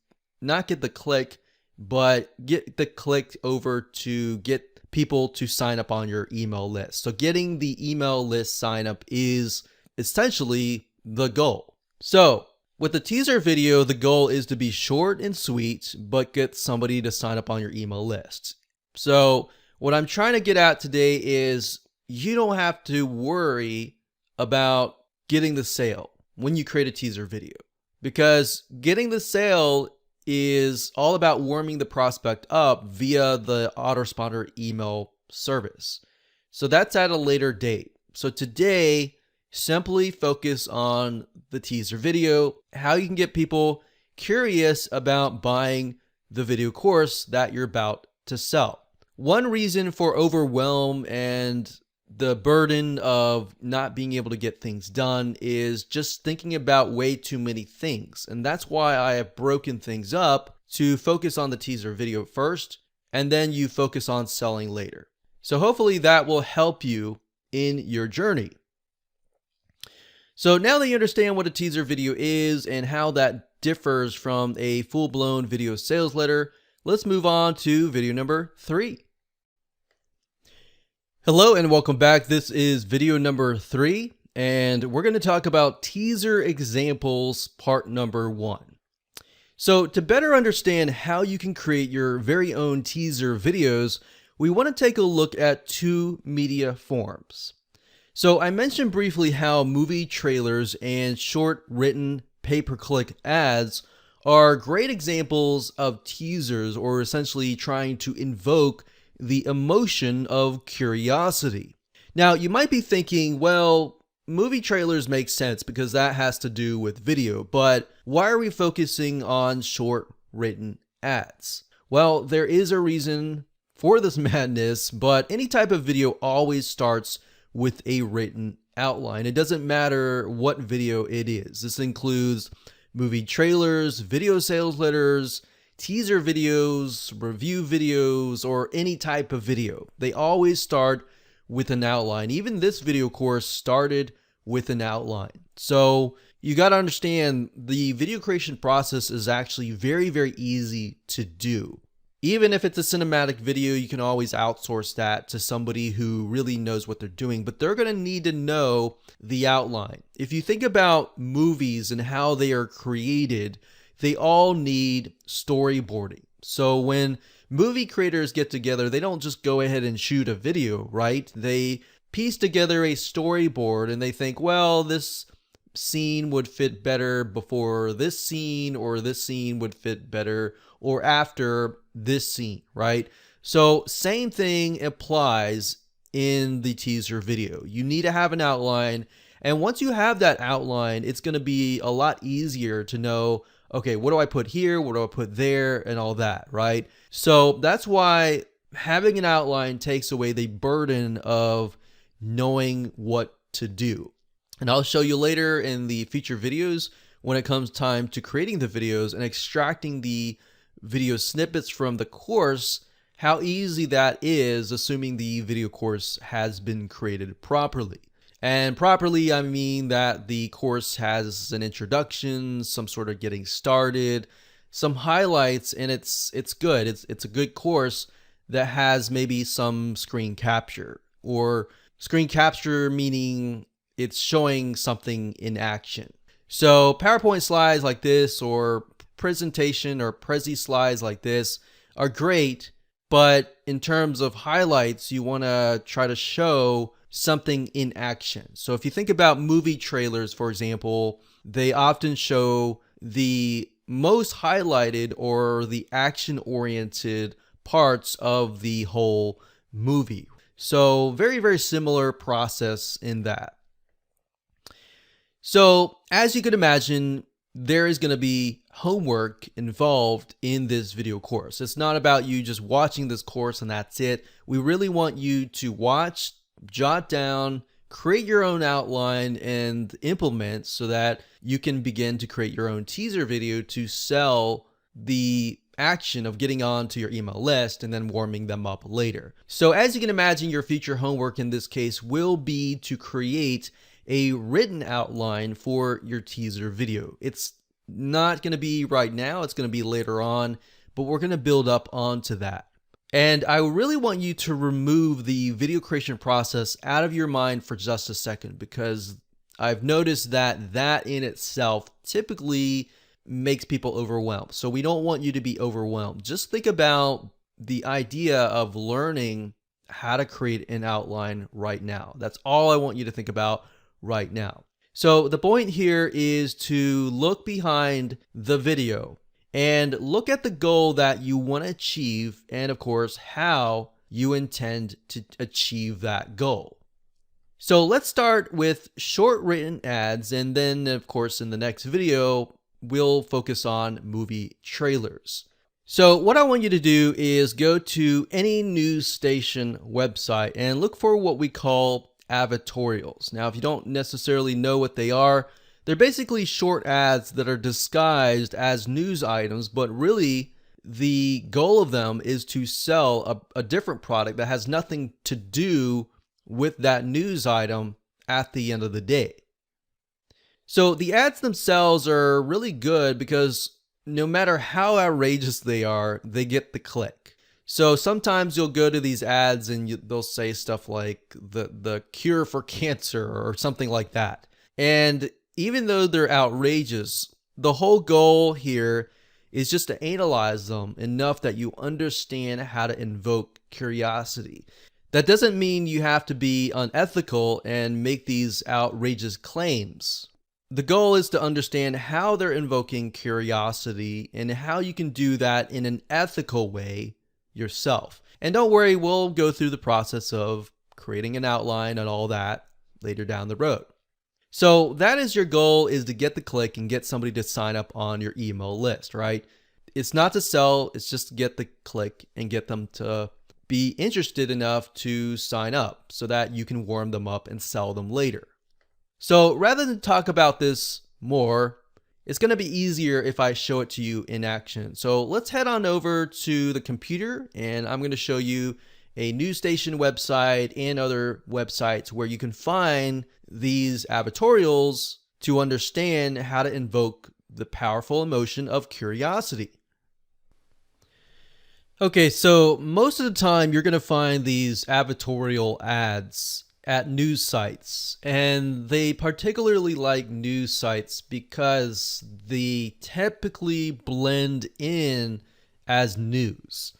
not get the click, but get the click over to get people to sign up on your email list. So getting the email list sign up is essentially the goal. So with the teaser video, the goal is to be short and sweet, but get somebody to sign up on your email list. So what I'm trying to get at today is you don't have to worry about getting the sale when you create a teaser video, because getting the sale is all about warming the prospect up via the autoresponder email service. So that's at a later date. So today, simply focus on the teaser video, how you can get people curious about buying the video course that you're about to sell. One reason for overwhelm and the burden of not being able to get things done is just thinking about way too many things. And that's why I have broken things up to focus on the teaser video first, and then you focus on selling later. So hopefully that will help you in your journey. So now that you understand what a teaser video is and how that differs from a full-blown video sales letter, let's move on to video number 3. Hello and welcome back. This is video number 3, and we're going to talk about teaser examples part number 1. So to better understand how you can create your very own teaser videos, we want to take a look at 2 media forms. So I mentioned briefly how movie trailers and short written pay-per-click ads are great examples of teasers, or essentially trying to invoke the emotion of curiosity. Now, you might be thinking, well, movie trailers make sense because that has to do with video, but why are we focusing on short written ads? Well, there is a reason for this madness, but any type of video always starts with a written outline. It doesn't matter what video it is. This includes movie trailers, video sales letters, teaser videos, review videos, or any type of video. They always start with an outline. Even this video course started with an outline. So you got to understand, the video creation process is actually very, very easy to do. Even if it's a cinematic video, you can always outsource that to somebody who really knows what they're doing, but they're going to need to know the outline. If you think about movies and how they are created, they all need storyboarding. So when movie creators get together, they don't just go ahead and shoot a video, right? They piece together a storyboard and they think, well, this scene would fit better before this scene, or this scene would fit better or after this scene, right? So same thing applies in the teaser video. You need to have an outline, and once you have that outline, it's going to be a lot easier to know, okay, what do I put here? What do I put there? And all that, right? So that's why having an outline takes away the burden of knowing what to do. And I'll show you later in the future videos when it comes time to creating the videos and extracting the video snippets from the course, how easy that is, assuming the video course has been created properly. And properly, I mean that the course has an introduction, some sort of getting started, some highlights, and it's good. It's a good course that has maybe some screen capture, or screen capture meaning it's showing something in action. So PowerPoint slides like this, or presentation or Prezi slides like this are great, but in terms of highlights, you want to try to show something in action. So if you think about movie trailers, for example, they often show the most highlighted or the action-oriented parts of the whole movie. So very, very similar process in that. So as you could imagine, there is going to be homework involved in this video course. It's not about you just watching this course and that's it. We really want you to watch, jot down, create your own outline, and implement so that you can begin to create your own teaser video to sell the action of getting on to your email list and then warming them up later. So as you can imagine, your future homework in this case will be to create a written outline for your teaser video. It's not going to be right now, it's going to be later on, but we're going to build up onto that. And I really want you to remove the video creation process out of your mind for just a second, because I've noticed that that in itself typically makes people overwhelmed. So we don't want you to be overwhelmed. Just think about the idea of learning how to create an outline right now. That's all I want you to think about right now. So the point here is to look behind the video and look at the goal that you want to achieve, and of course, how you intend to achieve that goal. So let's start with short written ads, and then of course in the next video, we'll focus on movie trailers. So what I want you to do is go to any news station website and look for what we call advertorials. Now, if you don't necessarily know what they are, they're basically short ads that are disguised as news items, but really the goal of them is to sell a different product that has nothing to do with that news item at the end of the day. So the ads themselves are really good because no matter how outrageous they are, they get the click. So sometimes you'll go to these ads and they'll say stuff like the cure for cancer or something like that. And even though they're outrageous, the whole goal here is just to analyze them enough that you understand how to invoke curiosity. That doesn't mean you have to be unethical and make these outrageous claims. The goal is to understand how they're invoking curiosity and how you can do that in an ethical way yourself. And don't worry, we'll go through the process of creating an outline and all that later down the road. So that is your goal, is to get the click and get somebody to sign up on your email list, right? It's not to sell, it's just to get the click and get them to be interested enough to sign up so that you can warm them up and sell them later. So rather than talk about this more, it's going to be easier if I show it to you in action. So let's head on over to the computer, and I'm going to show you a news station website and other websites where you can find these advertorials to understand how to invoke the powerful emotion of curiosity. Okay, so most of the time you're going to find these advertorial ads at news sites, and they particularly like news sites because they typically blend in as news.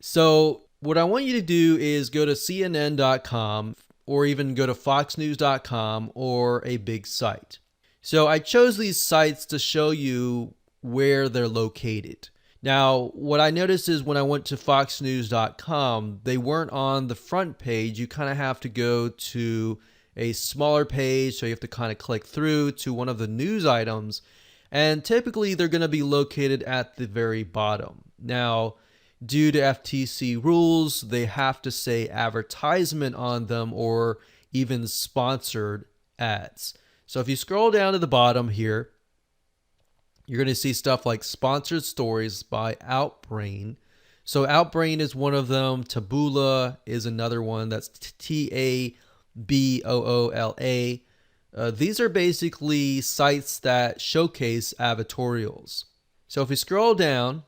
So what I want you to do is go to CNN.com or even go to FoxNews.com or a big site. So I chose these sites to show you where they're located. Now, what I noticed is when I went to FoxNews.com, they weren't on the front page. You kind of have to go to a smaller page, so you have to kind of click through to one of the news items, and typically they're going to be located at the very bottom. Now, due to FTC rules, they have to say advertisement on them or even sponsored ads. So if you scroll down to the bottom here, You're going to see stuff like sponsored stories by Outbrain. So Outbrain is one of them. Taboola is another one. That's Taboola. These are basically sites that showcase advertorials. So if we scroll down,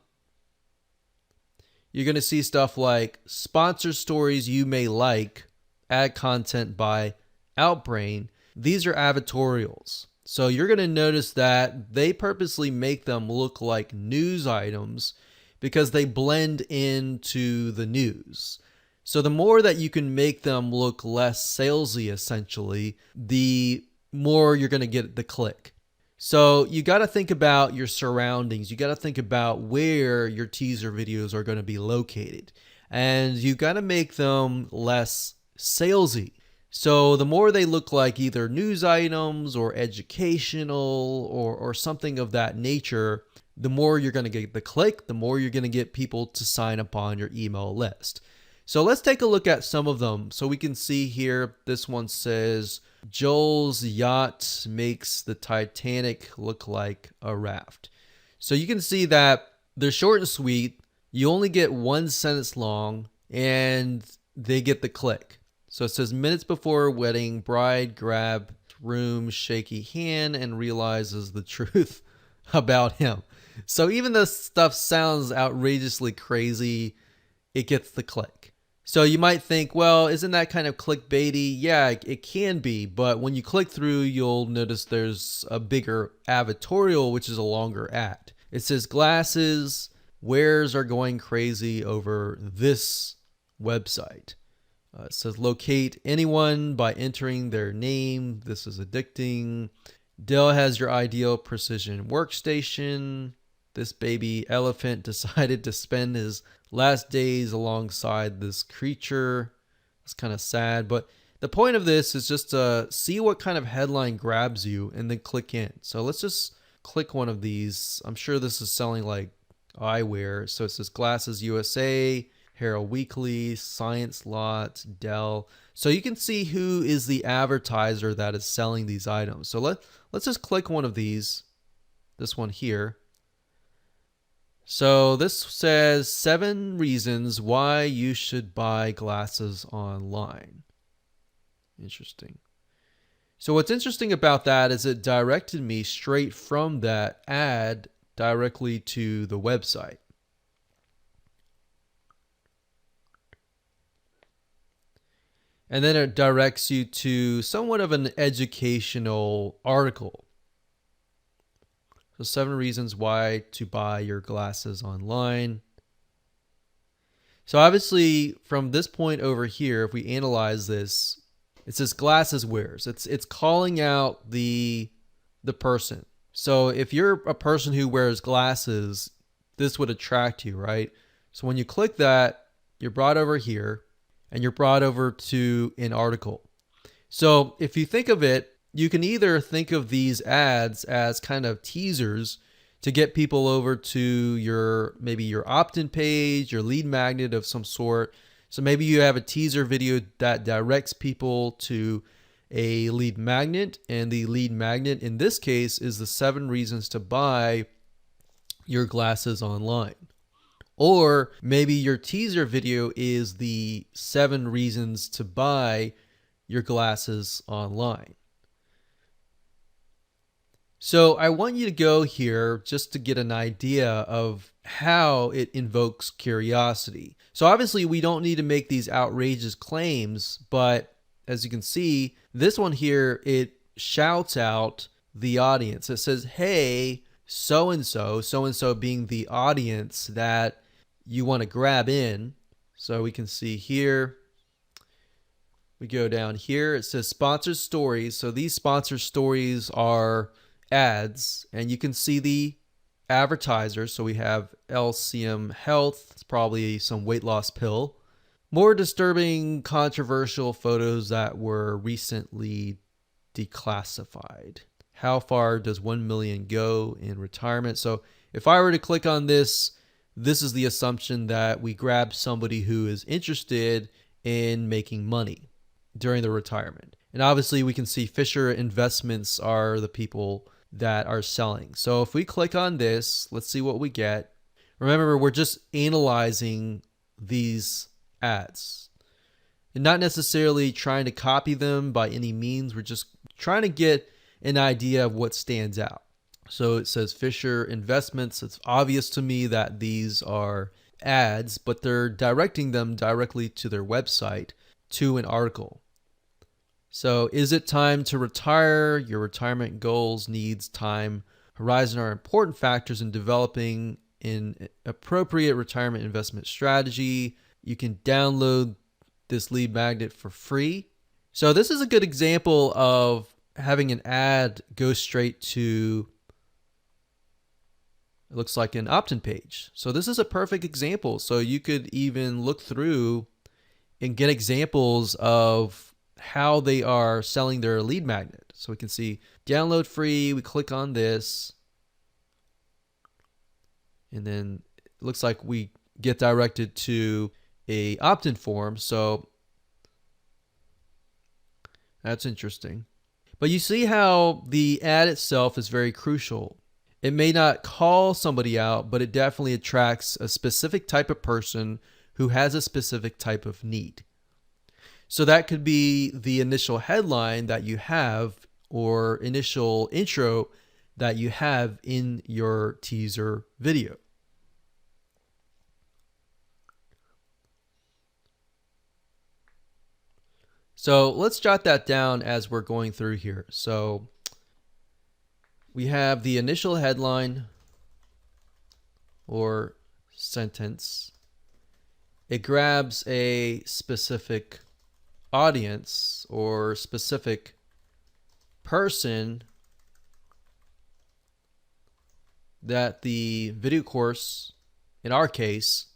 you're going to see stuff like sponsor stories you may like, ad content by Outbrain. These are advertorials. So you're going to notice that they purposely make them look like news items because they blend into the news. So the more that you can make them look less salesy, essentially, the more you're going to get the click. So you got to think about your surroundings. You got to think about where your teaser videos are going to be located. And you got to make them less salesy. So the more they look like either news items or educational or something of that nature, the more you're going to get the click, the more you're going to get people to sign up on your email list. So let's take a look at some of them. So we can see here, this one says, Joel's yacht makes the Titanic look like a raft. So you can see that they're short and sweet. You only get one sentence long and they get the click. So it says, minutes before wedding, bride grab groom's shaky hand and realizes the truth about him. So even though stuff sounds outrageously crazy, it gets the click. So you might think, well, isn't that kind of clickbaity? Yeah, it can be. But when you click through, you'll notice there's a bigger advertorial, which is a longer ad. It says glasses, wares are going crazy over this website. It says locate anyone by entering their name. This is addicting. Dell has your ideal precision workstation. This baby elephant decided to spend his last days alongside this creature. It's kind of sad, but the point of this is just to see what kind of headline grabs you and then click in. So let's just click one of these. I'm sure this is selling like eyewear. So it says Glasses USA, Herald Weekly, Science Lot, Dell. So you can see who is the advertiser that is selling these items. So let's just click one of these. This one here. So this says 7 reasons why you should buy glasses online. Interesting. So what's interesting about that is it directed me straight from that ad directly to the website. And then it directs you to somewhat of an educational article. So 7 reasons why to buy your glasses online. So obviously from this point over here, if we analyze this, it says glasses wears. It's calling out the person. So if you're a person who wears glasses, this would attract you, right? So when you click that, you're brought over here and you're brought over to an article. So if you think of it, you can either think of these ads as kind of teasers to get people over to maybe your opt-in page, your lead magnet of some sort. So maybe you have a teaser video that directs people to a lead magnet, and the lead magnet in this case is the 7 reasons to buy your glasses online. Or maybe your teaser video is the 7 reasons to buy your glasses online. So I want you to go here just to get an idea of how it invokes curiosity. So obviously we don't need to make these outrageous claims, but as you can see, this one here, it shouts out the audience. It says, hey, so-and-so being the audience that you want to grab in. So we can see here, we go down here, it says sponsored stories. So these sponsored stories are ads, and you can see the advertisers. So we have LCM Health, it's probably some weight loss pill. More disturbing, controversial photos that were recently declassified. How far does 1 million go in retirement? So if I were to click on this, this is the assumption that we grab somebody who is interested in making money during the retirement. And obviously we can see Fisher Investments are the people that are selling. So if we click on this, let's see what we get. Remember, we're just analyzing these ads and not necessarily trying to copy them by any means. We're just trying to get an idea of what stands out. So it says Fisher Investments. It's obvious to me that these are ads, but they're directing them directly to their website, to an article. So is it time to retire? Your retirement goals, needs, time, horizon are important factors in developing an appropriate retirement investment strategy. You can download this lead magnet for free. So this is a good example of having an ad go straight to, it looks like an opt-in page. So this is a perfect example. So you could even look through and get examples of how they are selling their lead magnet. So we can see download free. We click on this, and then it looks like we get directed to a opt-in form. So that's interesting. But you see how the ad itself is very crucial. It may not call somebody out, but it definitely attracts a specific type of person who has a specific type of need. So that could be the initial headline that you have or initial intro that you have in your teaser video. So let's jot that down as we're going through here. So we have the initial headline or sentence. It grabs a specific audience or specific person that the video course, in our case,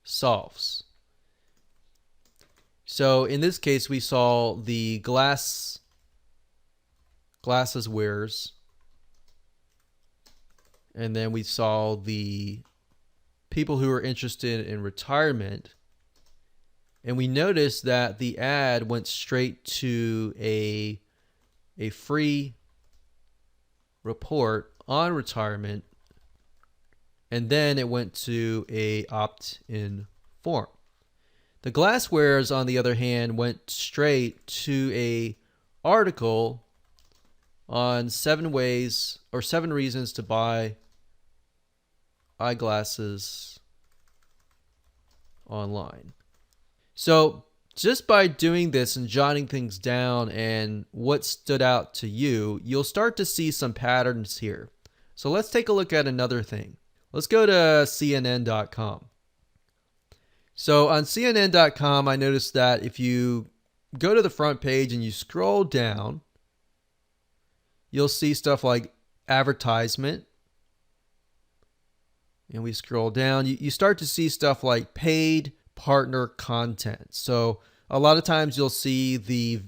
solves. So in this case, we saw the glasses wearers, and then we saw the people who are interested in retirement. And we noticed that the ad went straight to a free report on retirement, and then it went to a opt-in form. The glasswares, on the other hand, went straight to a article on 7 ways or 7 reasons to buy eyeglasses online. So just by doing this and jotting things down and what stood out to you, you'll start to see some patterns here. So let's take a look at another thing. Let's go to CNN.com. So on CNN.com, I noticed that if you go to the front page and you scroll down, you'll see stuff like advertisement. And we scroll down, you start to see stuff like paid partner content. So a lot of times you'll see the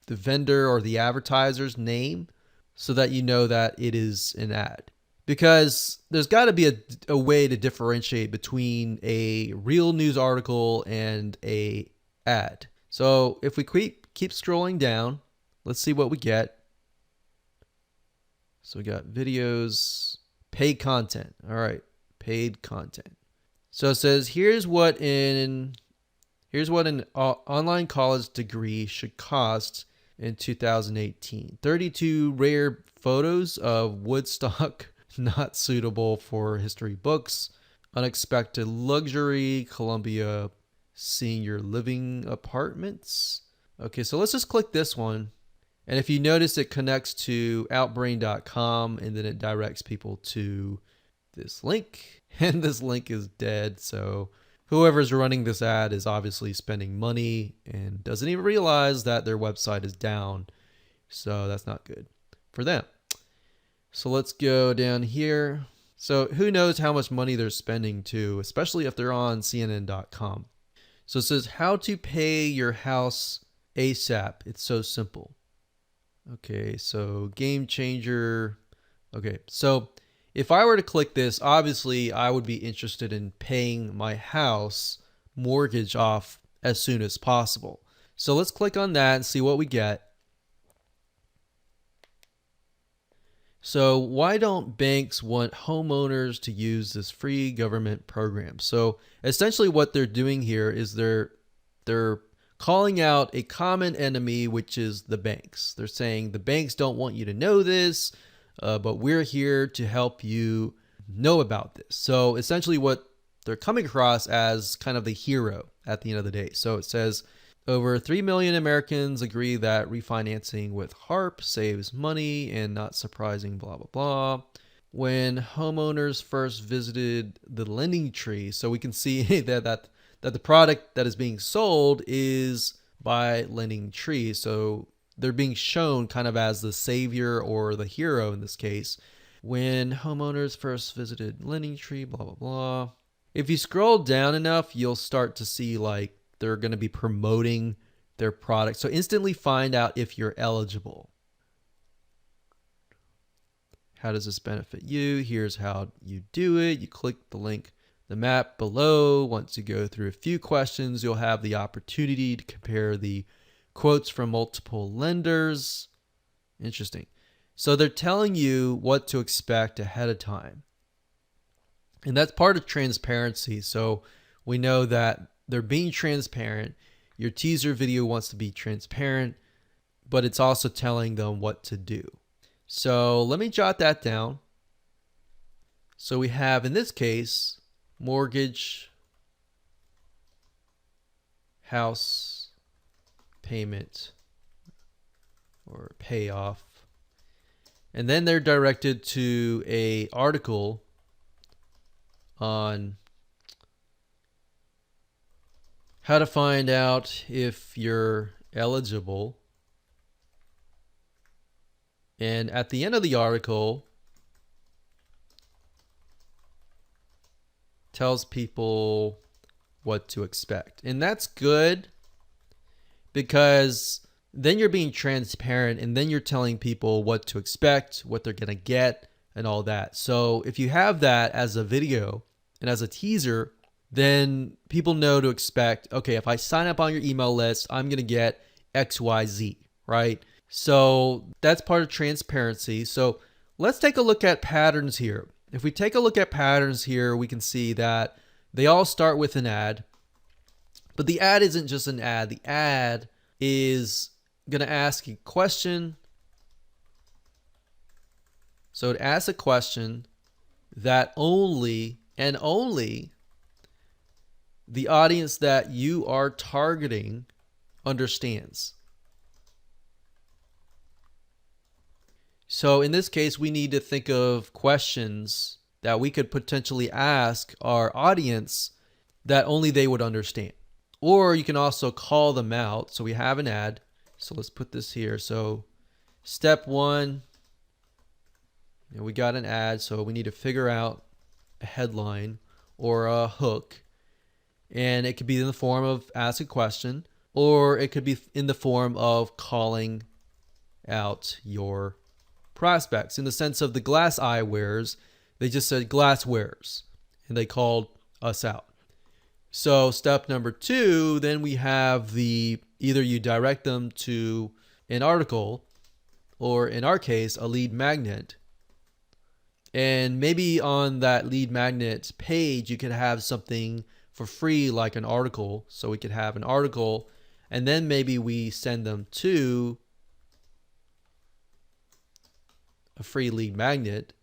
vendor or the advertiser's name so that you know that it is an ad. Because there's got to be a way to differentiate between a real news article and a ad. So if we keep scrolling down, let's see what we get. So we got videos, paid content. All right, paid content. So it says here's what an online college degree should cost in 2018. 32 rare photos of Woodstock not suitable for history books. Unexpected luxury, Columbia senior living apartments. Okay, so let's just click this one. And if you notice, it connects to outbrain.com and then it directs people to this link. And this link is dead. So whoever's running this ad is obviously spending money and doesn't even realize that their website is down. So that's not good for them. So let's go down here. So who knows how much money they're spending too, especially if they're on CNN.com. So it says how to pay your house ASAP. It's so simple. Okay, so game changer. Okay, so if I were to click this, obviously I would be interested in paying my house mortgage off as soon as possible. So let's click on that and see what we get. So why don't banks want homeowners to use this free government program? So essentially what they're doing here is they're calling out a common enemy, which is the banks. They're saying the banks don't want you to know this, but we're here to help you know about this. So essentially what they're coming across as kind of the hero at the end of the day. So it says over 3 million Americans agree that refinancing with HARP saves money and not surprising, blah, blah, blah. When homeowners first visited the lending tree, so we can see that the product that is being sold is by Lending Tree. So they're being shown kind of as the savior or the hero in this case. When homeowners first visited Lending Tree, blah, blah, blah. If you scroll down enough, you'll start to see like they're going to be promoting their product. So instantly find out if you're eligible. How does this benefit you? Here's how you do it. You click the link, the map below. Once you go through a few questions, you'll have the opportunity to compare the quotes from multiple lenders. Interesting. So they're telling you what to expect ahead of time. And that's part of transparency. So we know that they're being transparent. Your teaser video wants to be transparent, but it's also telling them what to do. So let me jot that down. So we have, in this case, mortgage, house, payment, or payoff. And then they're directed to an article on how to find out if you're eligible. And at the end of the article, tells people what to expect. And that's good because then you're being transparent and then you're telling people what to expect, what they're going to get, and all that. So if you have that as a video and as a teaser, then people know to expect, okay, if I sign up on your email list, I'm going to get XYZ, right? So that's part of transparency. So let's take a look at patterns here. If we take a look at patterns here, we can see that they all start with an ad, but the ad isn't just an ad. The ad is going to ask a question. So it asks a question that only and only the audience that you are targeting understands. So in this case, we need to think of questions that we could potentially ask our audience that only they would understand. Or you can also call them out. So we have an ad. So let's put this here. So step one, we got an ad. So we need to figure out a headline or a hook. And it could be in the form of ask a question, or it could be in the form of calling out your prospects. In the sense of the glass eye wearers, they just said glass wearers, and they called us out. So step number two, then we have either you direct them to an article, or in our case, a lead magnet. And maybe on that lead magnet page, you could have something for free, like an article. So we could have an article, and then maybe we send them to a free lead magnet.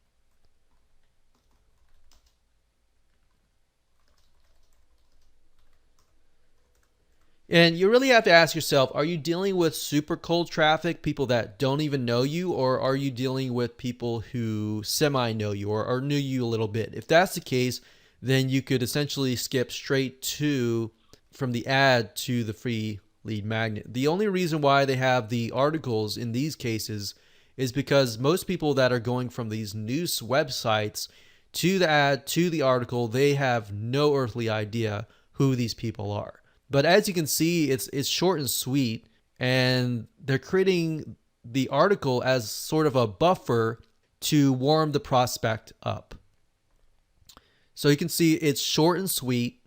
And you really have to ask yourself, are you dealing with super cold traffic, people that don't even know you, or are you dealing with people who semi-know you or knew you a little bit? If that's the case, then you could essentially skip straight from the ad to the free lead magnet. The only reason why they have the articles in these cases is because most people that are going from these news websites to the ad to the article, they have no earthly idea who these people are. But as you can see, it's short and sweet, and they're creating the article as sort of a buffer to warm the prospect up. So you can see it's short and sweet,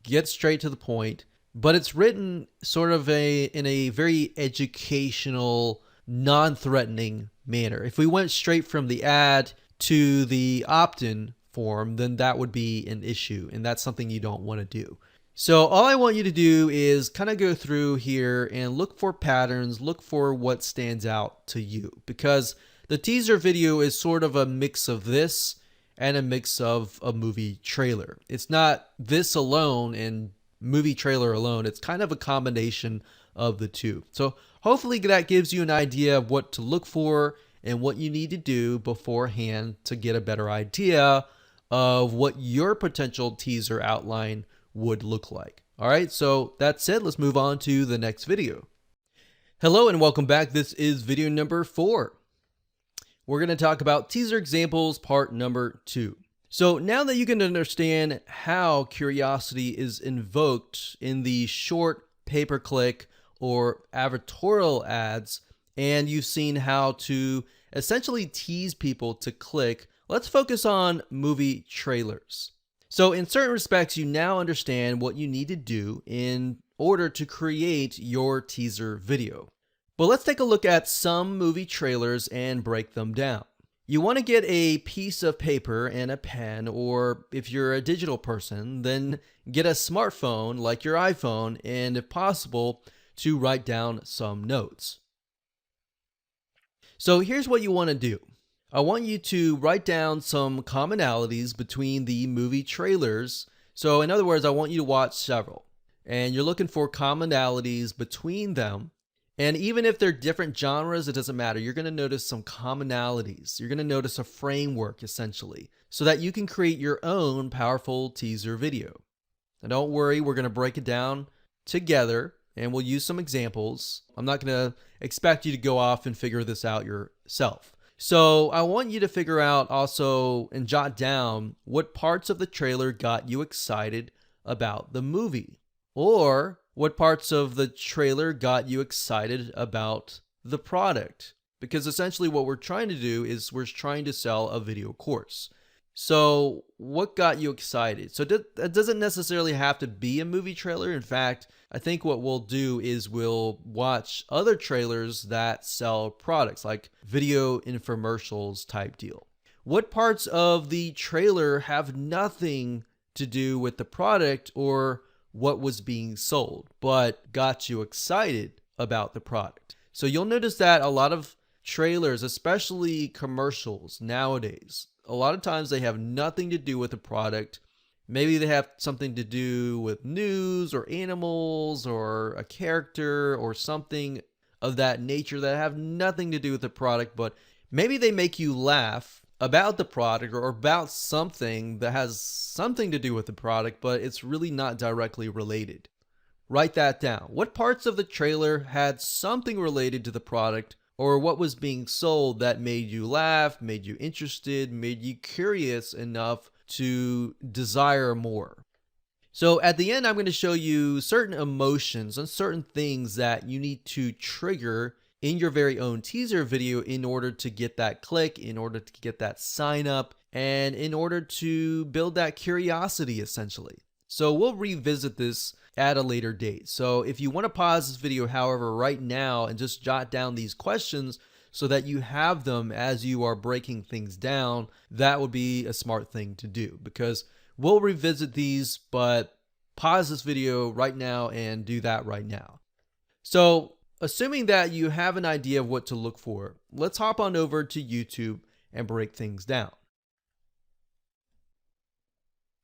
gets straight to the point, but it's written sort of in a very educational, non-threatening manner. If we went straight from the ad to the opt-in form, then that would be an issue, and that's something you don't want to do. So all I want you to do is kind of go through here and look for patterns, look for what stands out to you, because the teaser video is sort of a mix of this and a mix of a movie trailer. It's not this alone and movie trailer alone. It's kind of a combination of the two. So hopefully that gives you an idea of what to look for and what you need to do beforehand to get a better idea of what your potential teaser outline would look like. All right, so that's it. Let's move on to the next video. Hello and welcome back. This is video number 4. We're going to talk about teaser examples part number 2. So now that you can understand how curiosity is invoked in the short pay-per-click or advertorial ads, and you've seen how to essentially tease people to click, let's focus on movie trailers. So in certain respects, you now understand what you need to do in order to create your teaser video. But let's take a look at some movie trailers and break them down. You want to get a piece of paper and a pen, or if you're a digital person, then get a smartphone like your iPhone, and if possible, to write down some notes. So here's what you want to do. I want you to write down some commonalities between the movie trailers. So in other words, I want you to watch several, and you're looking for commonalities between them. And even if they're different genres, it doesn't matter. You're going to notice some commonalities. You're going to notice a framework, essentially, so that you can create your own powerful teaser video. Now, don't worry, we're going to break it down together, and we'll use some examples. I'm not going to expect you to go off and figure this out yourself. So I want you to figure out also and jot down what parts of the trailer got you excited about the movie, or what parts of the trailer got you excited about the product. Because essentially what we're trying to do is we're trying to sell a video course. So what got you excited? So that doesn't necessarily have to be a movie trailer. In fact, I think what we'll do is we'll watch other trailers that sell products, like video infomercials type deal. What parts of the trailer have nothing to do with the product or what was being sold, but got you excited about the product? So you'll notice that a lot of trailers, especially commercials nowadays, a lot of times they have nothing to do with the product. Maybe they have something to do with news or animals or a character or something of that nature that have nothing to do with the product, but maybe they make you laugh about the product or about something that has something to do with the product, but it's really not directly related. Write that down. What parts of the trailer had something related to the product or what was being sold that made you laugh, made you interested, made you curious enough to desire more? So at the end, I'm going to show you certain emotions and certain things that you need to trigger in your very own teaser video in order to get that click, in order to get that sign up, and in order to build that curiosity, essentially. So we'll revisit this at a later date. So if you want to pause this video, however, right now and just jot down these questions so that you have them as you are breaking things down, that would be a smart thing to do, because we'll revisit these, but pause this video right now and do that right now. So assuming that you have an idea of what to look for, let's hop on over to YouTube and break things down.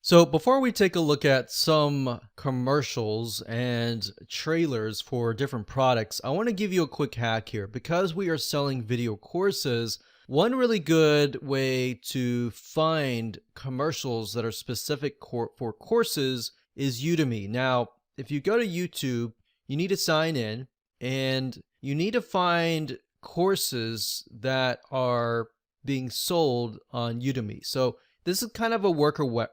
So before we take a look at some commercials and trailers for different products, I want to give you a quick hack here. Because we are selling video courses, one really good way to find commercials that are specific for courses is Udemy. Now, if you go to YouTube, you need to sign in and you need to find courses that are being sold on Udemy. So this is kind of a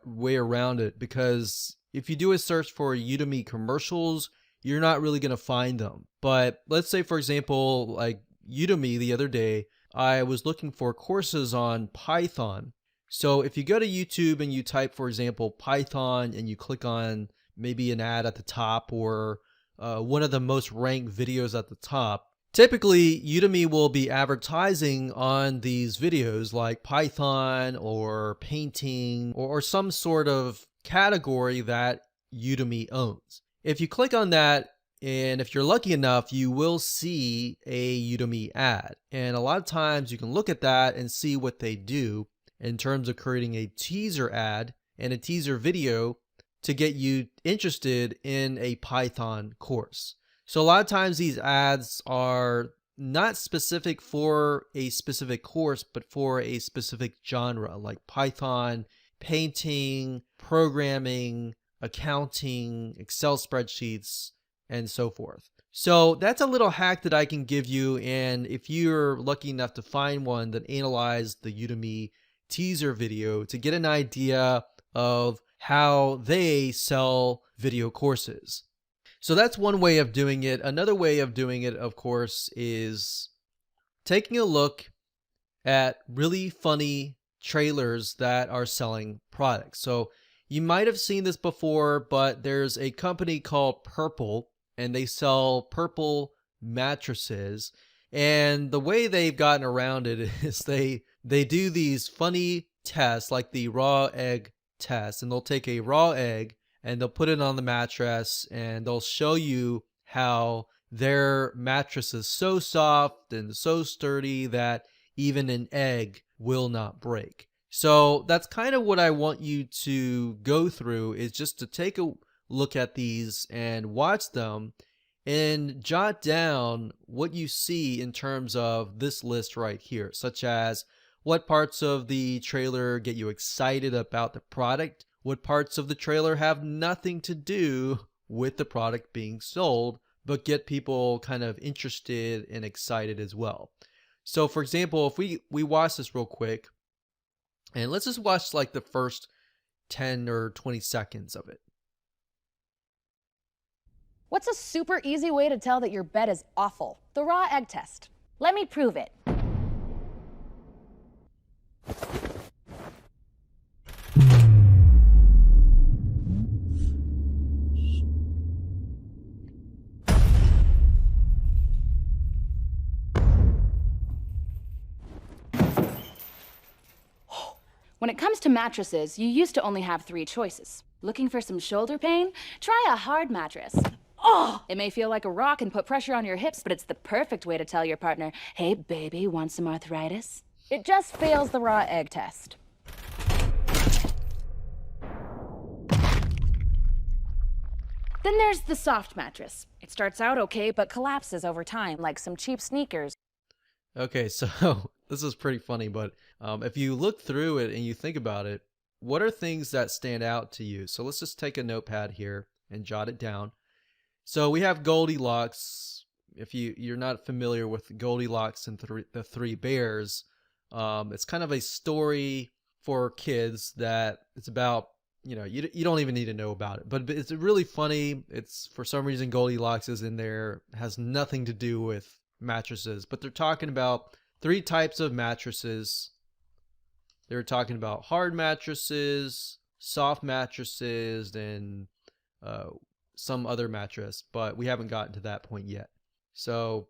way around it, because if you do a search for Udemy commercials, you're not really going to find them. But let's say, for example, like Udemy the other day, I was looking for courses on Python. So if you go to YouTube and you type, for example, Python, and you click on maybe an ad at the top or one of the most ranked videos at the top, Typically, Udemy will be advertising on these videos like Python or painting or some sort of category that Udemy owns. If you click on that, and if you're lucky enough, you will see a Udemy ad. And a lot of times you can look at that and see what they do in terms of creating a teaser ad and a teaser video to get you interested in a Python course. So a lot of times these ads are not specific for a specific course, but for a specific genre like Python, painting, programming, accounting, Excel spreadsheets, and so forth. So that's a little hack that I can give you, and if you're lucky enough to find one that analyzed the Udemy teaser video to get an idea of how they sell video courses. So that's one way of doing it. Another way of doing it, of course, is taking a look at really funny trailers that are selling products. So you might have seen this before, but there's a company called Purple, and they sell purple mattresses. And the way they've gotten around it is they do these funny tests like the raw egg test, and they'll take a raw egg and they'll put it on the mattress and they'll show you how their mattress is so soft and so sturdy that even an egg will not break. So that's kind of what I want you to go through, is just to take a look at these and watch them and jot down what you see in terms of this list right here, such as what parts of the trailer get you excited about the product, what parts of the trailer have nothing to do with the product being sold, but get people kind of interested and excited as well. So for example, if we watch this real quick, and let's just watch like the first 10 or 20 seconds of it. What's a super easy way to tell that your bed is awful? The raw egg test. Let me prove it. When it comes to mattresses, you used to only have 3 choices. Looking for some shoulder pain? Try a hard mattress. Oh! It may feel like a rock and put pressure on your hips, but it's the perfect way to tell your partner, hey baby, want some arthritis? It just fails the raw egg test. Then there's the soft mattress. It starts out okay, but collapses over time, like some cheap sneakers. Okay, so this is pretty funny, but if you look through it and you think about it, what are things that stand out to you? So let's just take a notepad here and jot it down. So we have Goldilocks. If you're not familiar with Goldilocks and the Three Bears, it's kind of a story for kids that it's about, you don't even need to know about it, but it's really funny. It's, for some reason, Goldilocks is in there. It has nothing to do with mattresses, but they're talking about 3 types of mattresses. They're talking about hard mattresses, soft mattresses, and some other mattress, but we haven't gotten to that point yet. So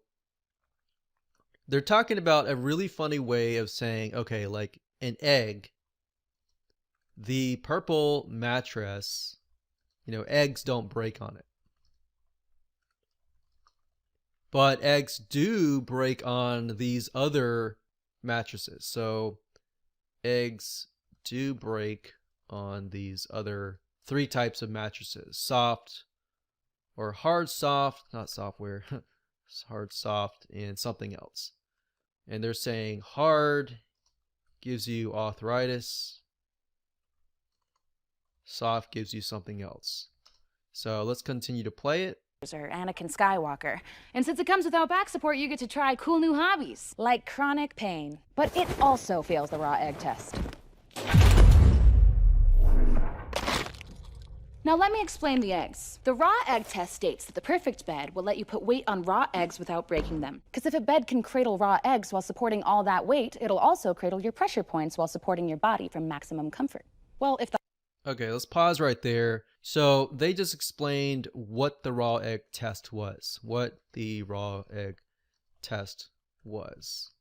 they're talking about a really funny way of saying, okay, like an egg, the purple mattress, eggs don't break on it. But eggs do break on these other mattresses. So eggs do break on these other 3 types of mattresses: soft or hard soft, not software, hard soft, and something else. And they're saying hard gives you arthritis, soft gives you something else. So let's continue to play it. Or Anakin Skywalker. And since it comes without back support, you get to try cool new hobbies, like chronic pain. But it also fails the raw egg test. Now let me explain the eggs. The raw egg test states that the perfect bed will let you put weight on raw eggs without breaking them. Because if a bed can cradle raw eggs while supporting all that weight, it'll also cradle your pressure points while supporting your body for maximum comfort. Well, if the Okay, let's pause right there. So they just explained what the raw egg test was, what the raw egg test was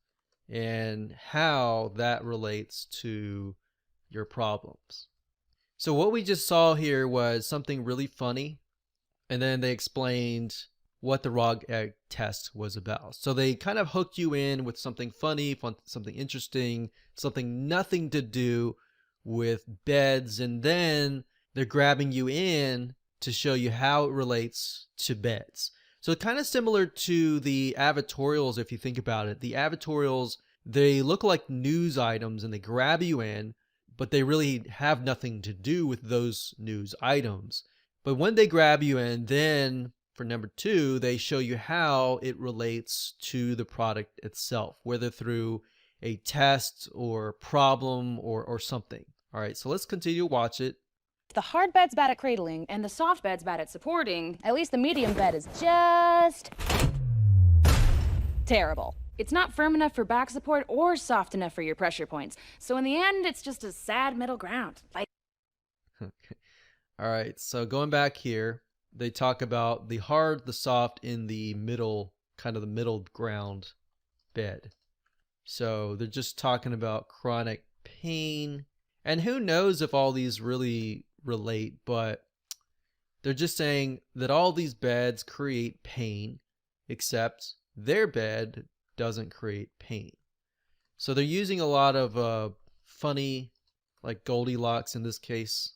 and how that relates to your problems. So what we just saw here was something really funny, and then they explained what the raw egg test was about. So they kind of hooked you in with something funny, something interesting, something nothing to do with beds, and then they're grabbing you in to show you how it relates to beds. So kind of similar to the advertorials, if you think about it. The advertorials, they look like news items and they grab you in, but they really have nothing to do with those news items. But when they grab you in, then for number 2, they show you how it relates to the product itself, whether through a test or problem or something. All right, so let's continue to watch it. The hard bed's bad at cradling, and the soft bed's bad at supporting. At least the medium bed is just terrible. It's not firm enough for back support or soft enough for your pressure points. So in the end, it's just a sad middle ground. Okay. All right, so going back here, they talk about the hard, the soft in the middle, kind of the middle ground bed. So they're just talking about chronic pain. And who knows if all these really relate, but they're just saying that all these beds create pain, except their bed doesn't create pain. So they're using a lot of funny, like Goldilocks in this case.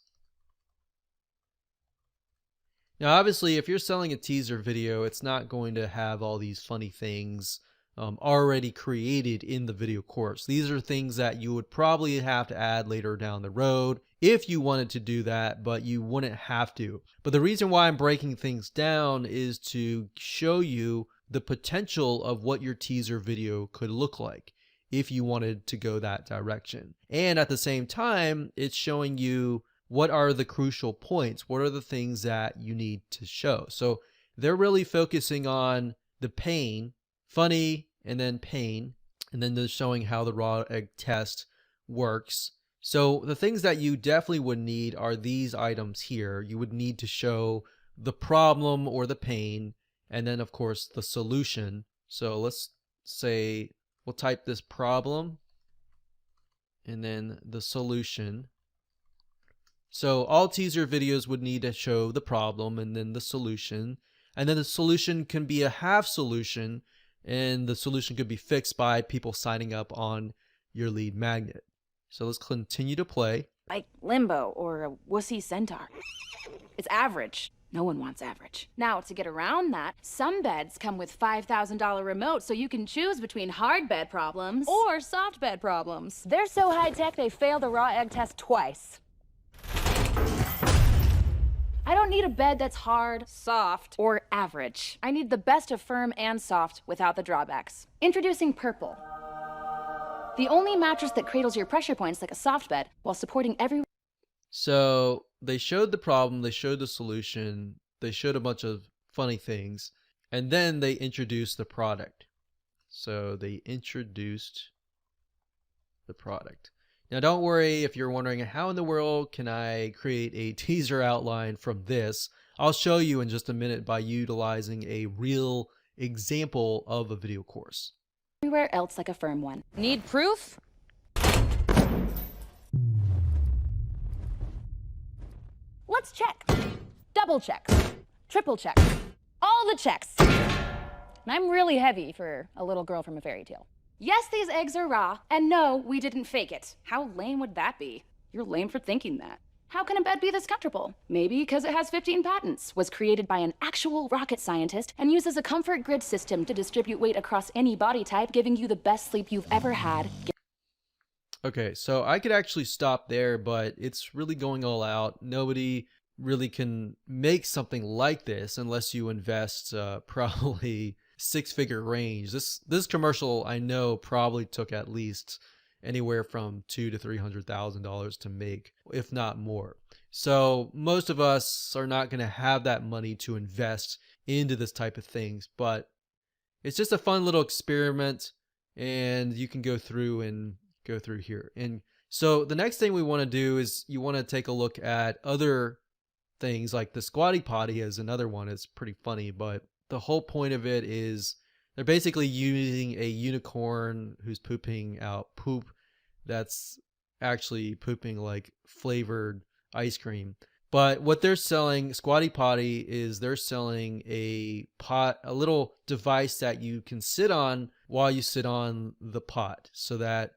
Now, obviously, if you're selling a teaser video, it's not going to have all these funny things already created in the video course. These are things that you would probably have to add later down the road if you wanted to do that, but you wouldn't have to. But the reason why I'm breaking things down is to show you the potential of what your teaser video could look like if you wanted to go that direction. And at the same time, it's showing you what are the crucial points, what are the things that you need to show. So they're really focusing on the pain, funny, and then pain, and then they're showing how the raw egg test works. So the things that you definitely would need are these items here. You would need to show the problem or the pain, and then of course the solution. So let's say we'll type this problem and then the solution. So all teaser videos would need to show the problem and then the solution. And then the solution can be a half solution, and the solution could be fixed by people signing up on your lead magnet. So let's continue to play. Like Limbo or a wussy centaur. It's average. No one wants average. Now, to get around that, some beds come with $5,000 remotes, so you can choose between hard bed problems or soft bed problems. They're so high-tech, they failed the raw egg test twice. I don't need a bed that's hard, soft, or average. I need the best of firm and soft without the drawbacks. Introducing Purple. The only mattress that cradles your pressure points like a soft bed while supporting every... So they showed the problem, they showed the solution, they showed a bunch of funny things, and then they introduced the product. So they introduced the product. Now don't worry if you're wondering how in the world can I create a teaser outline from this. I'll show you in just a minute by utilizing a real example of a video course. Everywhere else like a firm one. Need proof? Let's check. Double checks. Triple checks. All the checks. And I'm really heavy for a little girl from a fairy tale. Yes, these eggs are raw, and no, we didn't fake it. How lame would that be? You're lame for thinking that. How can a bed be this comfortable? Maybe because it has 15 patents, was created by an actual rocket scientist, and uses a comfort grid system to distribute weight across any body type, giving you the best sleep you've ever had. Okay, so I could actually stop there, but it's really going all out. Nobody really can make something like this unless you invest probably six-figure range. This commercial I know probably took at least anywhere from $200,000 to $300,000 to make, if not more. So most of us are not going to have that money to invest into this type of things, but it's just a fun little experiment, and you can go through here. And so the next thing we want to do is you want to take a look at other things, like the squatty potty is another one. It's pretty funny, but the whole point of it is They're basically using a unicorn who's pooping out poop that's actually pooping like flavored ice cream. But what they're selling, Squatty Potty, is they're selling a pot, a little device that you can sit on while you sit on the pot so that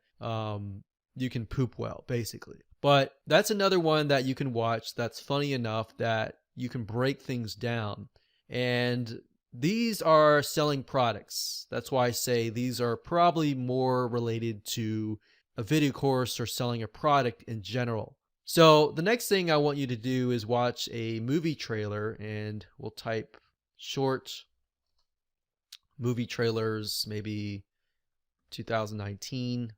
you can poop well, basically. But that's another one that you can watch that's funny enough that you can break things down. And these are selling products. That's why I say these are probably more related to a video course or selling a product in general. So the next thing I want you to do is watch a movie trailer, and we'll type short movie trailers, maybe 2019.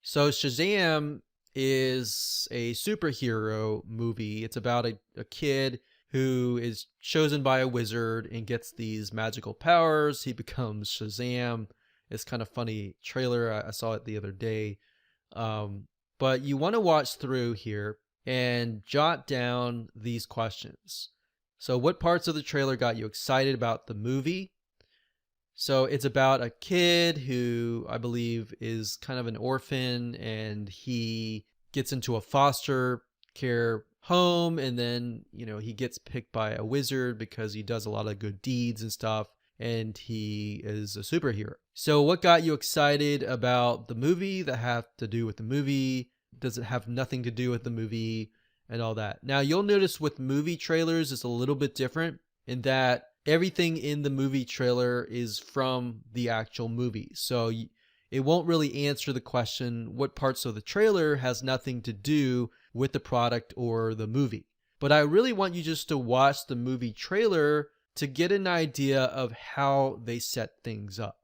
So Shazam is a superhero movie. It's about a kid who is chosen by a wizard and gets these magical powers. He becomes Shazam. It's kind of funny trailer. I saw it the other day. But you want to watch through here and jot down these questions. So what parts of the trailer got you excited about the movie? So it's about a kid who I believe is kind of an orphan, and he gets into a foster care home, and then, he gets picked by a wizard because he does a lot of good deeds and stuff, and he is a superhero. So what got you excited about the movie that have to do with the movie? Does it have nothing to do with the movie and all that? Now you'll notice with movie trailers it's a little bit different in that everything in the movie trailer is from the actual movie. So it won't really answer the question what parts of the trailer has nothing to do with the product or the movie. But I really want you just to watch the movie trailer to get an idea of how they set things up.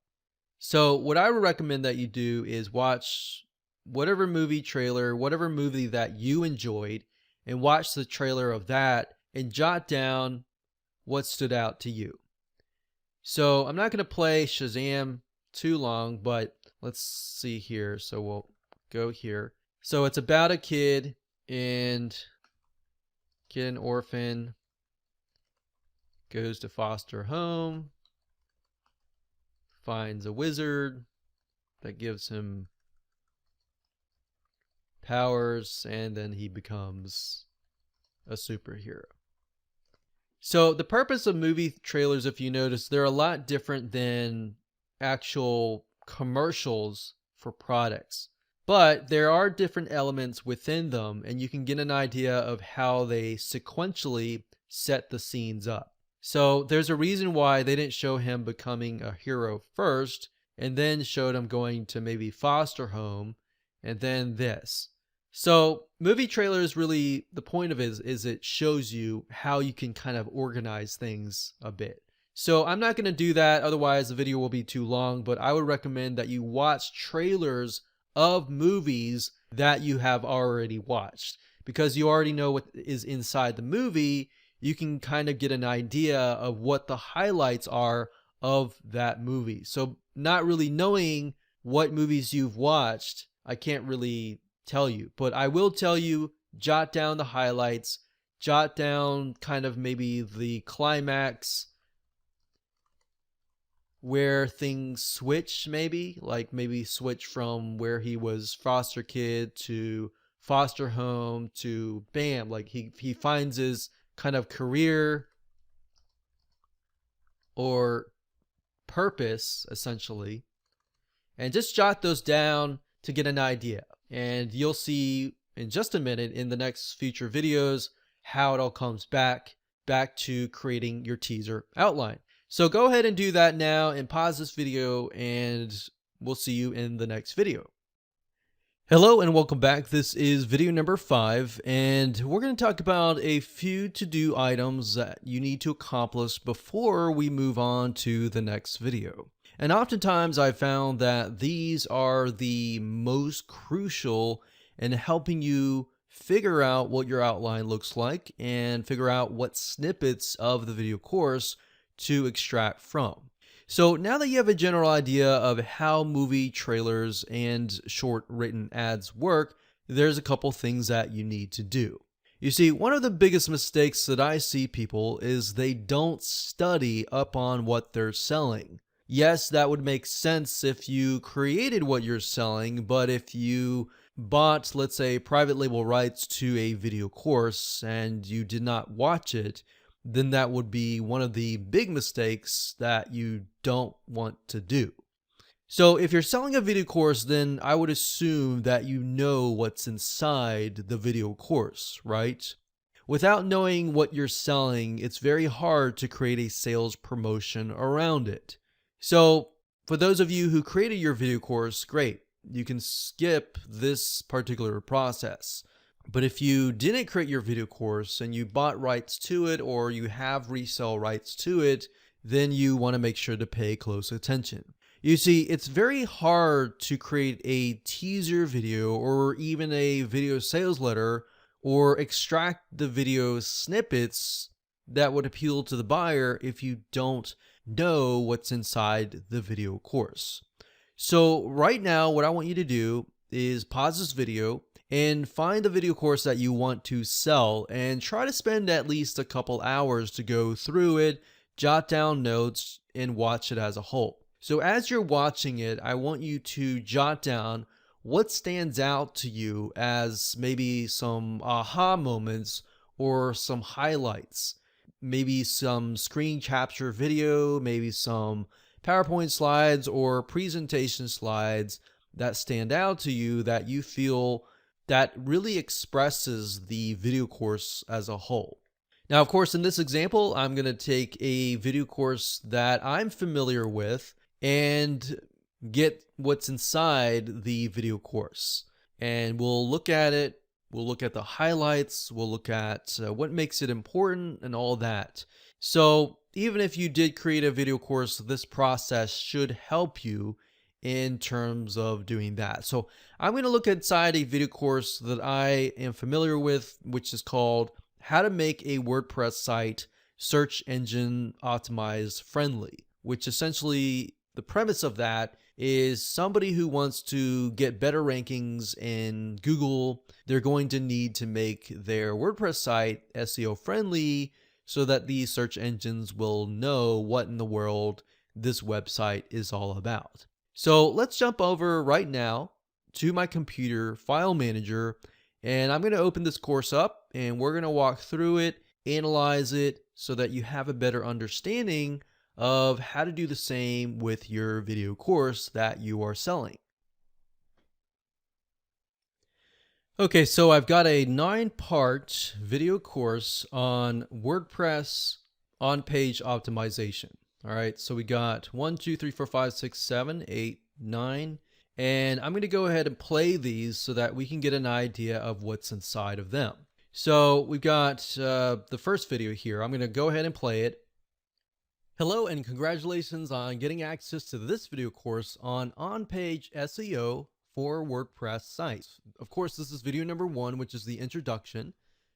So what I would recommend that you do is watch whatever movie trailer, whatever movie that you enjoyed, and watch the trailer of that and jot down what stood out to you. So I'm not going to play Shazam too long, but let's see here. So we'll go here. So it's about a kid and an orphan, goes to foster home, finds a wizard that gives him powers, and then he becomes a superhero. So the purpose of movie trailers, if you notice, they're a lot different than actual commercials for products. But there are different elements within them, and you can get an idea of how they sequentially set the scenes up. So there's a reason why they didn't show him becoming a hero first, and then showed him going to maybe foster home, and then this. So movie trailers, really, the point of it is it shows you how you can kind of organize things a bit. So I'm not going to do that, otherwise the video will be too long, but I would recommend that you watch trailers of movies that you have already watched. Because you already know what is inside the movie, you can kind of get an idea of what the highlights are of that movie. So not really knowing what movies you've watched, I can't really tell you, but I will tell you, jot down the highlights, jot down kind of maybe the climax, where things switch, maybe switch from where he was foster kid to foster home to bam, like he finds his kind of career or purpose essentially, and just jot those down to get an idea. And you'll see in just a minute in the next future videos how it all comes back to creating your teaser outline. So go ahead and do that now and pause this video, and we'll see you in the next video. Hello and welcome back. This is video number 5, and we're going to talk about a few to-do items that you need to accomplish before we move on to the next video. And oftentimes I found that these are the most crucial in helping you figure out what your outline looks like and figure out what snippets of the video course to extract from. So now that you have a general idea of how movie trailers and short written ads work, there's a couple things that you need to do. You see, one of the biggest mistakes that I see people is they don't study up on what they're selling. Yes, that would make sense if you created what you're selling, but if you bought, let's say, private label rights to a video course and you did not watch it, then that would be one of the big mistakes that you don't want to do. So if you're selling a video course, then I would assume that you know what's inside the video course, right? Without knowing what you're selling, it's very hard to create a sales promotion around it. So for those of you who created your video course, great. You can skip this particular process. But if you didn't create your video course and you bought rights to it or you have resell rights to it, then you want to make sure to pay close attention. You see, it's very hard to create a teaser video or even a video sales letter or extract the video snippets that would appeal to the buyer if you don't know what's inside the video course. So right now, what I want you to do is pause this video and find the video course that you want to sell and try to spend at least a couple hours to go through it, jot down notes, and watch it as a whole. So as you're watching it, I want you to jot down what stands out to you as maybe some aha moments or some highlights, maybe some screen capture video, maybe some PowerPoint slides or presentation slides that stand out to you that you feel that really expresses the video course as a whole. Now, of course, in this example, I'm going to take a video course that I'm familiar with and get what's inside the video course. And we'll look at it, we'll look at the highlights, we'll look at what makes it important and all that. So even if you did create a video course, this process should help you in terms of doing that. So I'm going to look inside a video course that I am familiar with, which is called How to Make a WordPress Site Search Engine Optimized Friendly, which essentially the premise of that is somebody who wants to get better rankings in Google, they're going to need to make their WordPress site SEO friendly so that these search engines will know what in the world this website is all about. So let's jump over right now to my computer file manager, and I'm going to open this course up and we're going to walk through it, analyze it so that you have a better understanding of how to do the same with your video course that you are selling. Okay, so I've got a 9-part video course on WordPress on-page optimization. All right, so we got 1, 2, 3, 4, 5, 6, 7, 8, 9, and I'm going to go ahead and play these so that we can get an idea of what's inside of them. So we've got the first video here. I'm going to go ahead and play it. Hello and congratulations on getting access to this video course on on-page SEO for WordPress sites. Of course, this is video number 1, which is the introduction.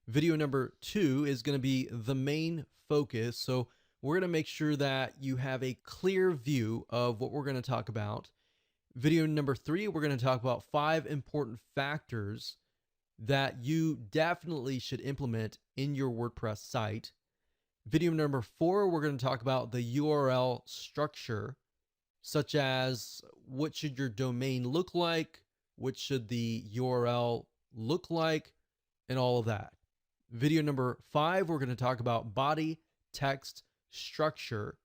Video number 2 is going to be the main focus. So we're going to make sure that you have a clear view of what we're going to talk about. Video number 3, we're going to talk about 5 important factors that you definitely should implement in your WordPress site. Video number 4, we're going to talk about the URL structure, such as what should your domain look like, what should the URL look like, and all of that. Video number 5, we're going to talk about body text structure.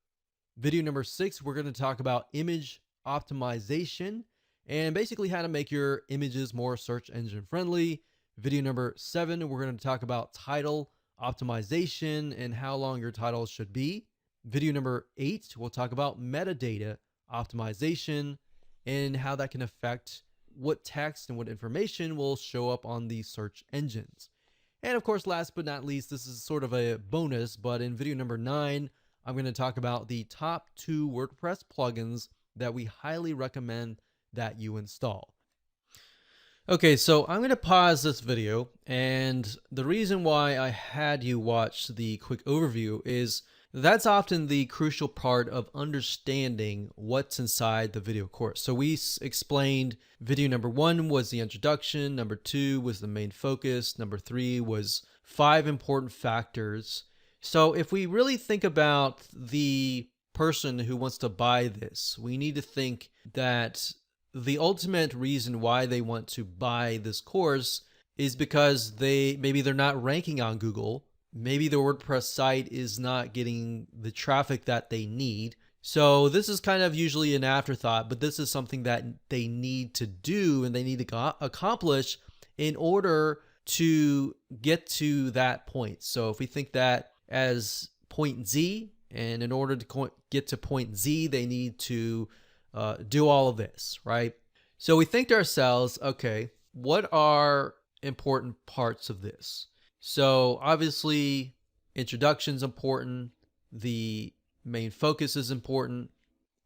Video number 6, we're going to talk about image optimization and basically how to make your images more search engine friendly. Video number 7, we're going to talk about title optimization and how long your title should be. Video number 8, we'll talk about metadata optimization and how that can affect what text and what information will show up on these search engines. And of course, last but not least, this is sort of a bonus, but in video number 9, I'm going to talk about the top 2 WordPress plugins that we highly recommend that you install. Okay, so I'm going to pause this video, and the reason why I had you watch the quick overview is that's often the crucial part of understanding what's inside the video course. So we explained video number 1 was the introduction, number 2 was the main focus, number 3 was 5 important factors. So if we really think about the person who wants to buy this, we need to think that the ultimate reason why they want to buy this course is because maybe they're not ranking on Google. Maybe their WordPress site is not getting the traffic that they need. So this is kind of usually an afterthought, but this is something that they need to do and they need to accomplish in order to get to that point. So if we think that as point Z, and in order to get to point Z, they need to do all of this, right? So we think to ourselves, okay, what are important parts of this? So obviously, introduction is important. The main focus is important.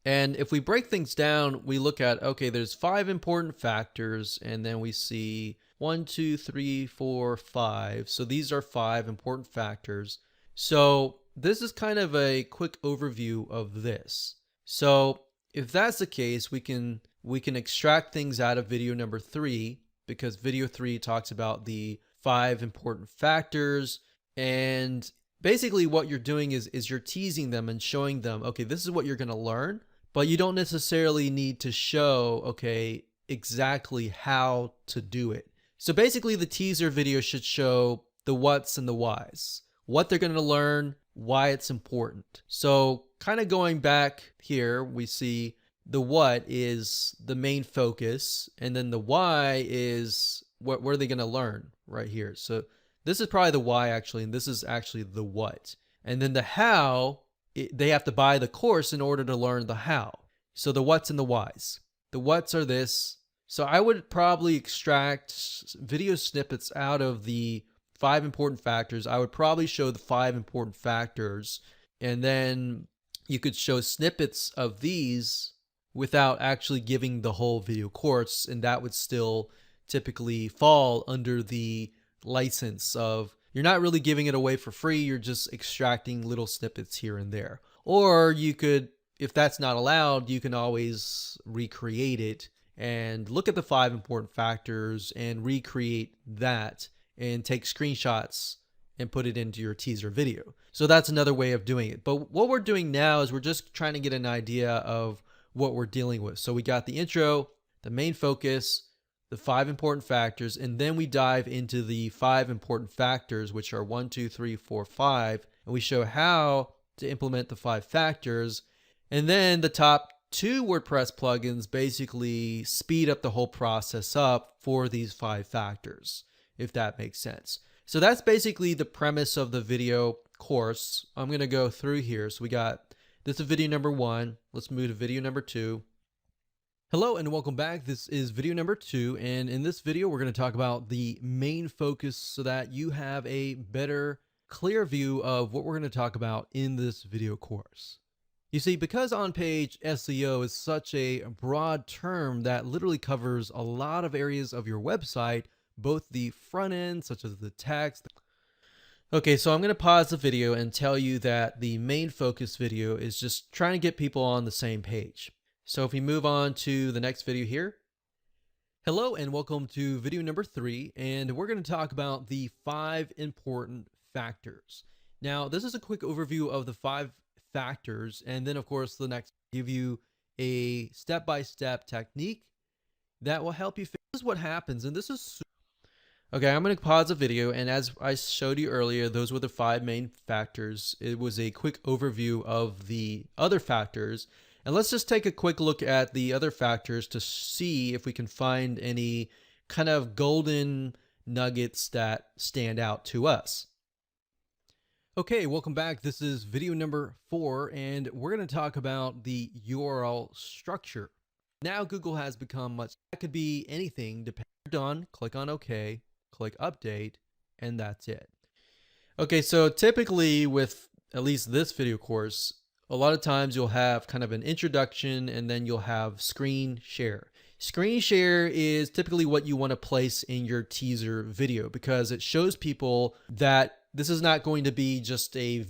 And if we break things down, we look at, okay, there's 5 important factors, and then we see 1, 2, 3, 4, 5. So these are 5 important factors. So this is kind of a quick overview of this. So if that's the case, we can extract things out of video number 3, because video 3 talks about the 5 important factors. And basically what you're doing is you're teasing them and showing them, okay, this is what you're going to learn, but you don't necessarily need to show, okay, exactly how to do it. So basically the teaser video should show the what's and the whys, what they're going to learn, why it's important. So kind of going back here, we see the what is the main focus, and then the why is what are they going to learn right here. So this is probably the why actually, and this is actually the what. And then the how, they have to buy the course in order to learn the how. So the what's and the whys. The what's are this. So I would probably extract video snippets out of the 5 important factors. I would probably show the 5 important factors, and then you could show snippets of these without actually giving the whole video course, and that would still typically fall under the license of you're not really giving it away for free, you're just extracting little snippets here and there. Or you could, if that's not allowed, you can always recreate it and look at the 5 important factors and recreate that and take screenshots and put it into your teaser video. So that's another way of doing it. But what we're doing now is we're just trying to get an idea of what we're dealing with. So we got the intro, the main focus, the 5 important factors, and then we dive into the 5 important factors, which are 1, 2, 3, 4, 5, and we show how to implement the 5 factors. And then the top 2 WordPress plugins basically speed up the whole process up for these 5 factors, if that makes sense. So that's basically the premise of the video course. I'm going to go through here. So we got, this is video number 1. Let's move to video number 2. Hello and welcome back. This is video number 2, and in this video we're going to talk about the main focus so that you have a better, clear view of what we're going to talk about in this video course. You see, because on-page SEO is such a broad term that literally covers a lot of areas of your website, both the front end, such as the text. Okay, so I'm going to pause the video and tell you that the main focus video is just trying to get people on the same page. So if we move on to the next video here. Hello and welcome to video number 3, and we're going to talk about the 5 important factors. Now, this is a quick overview of the 5 factors, and then of course the next give you a step-by-step technique that will help you. This is what happens, and this is okay. I'm going to pause the video, and as I showed you earlier, those were the 5 main factors. It was a quick overview of the other factors. And let's just take a quick look at the other factors to see if we can find any kind of golden nuggets that stand out to us. Okay, welcome back. This is video number 4, and we're going to talk about the URL structure. Now Google has become much, that could be anything. Depending, done, click on OK, click update, and that's it. Okay, so typically with at least this video course, a lot of times you'll have kind of an introduction and then you'll have screen share. Screen share is typically what you want to place in your teaser video because it shows people that this is not going to be just a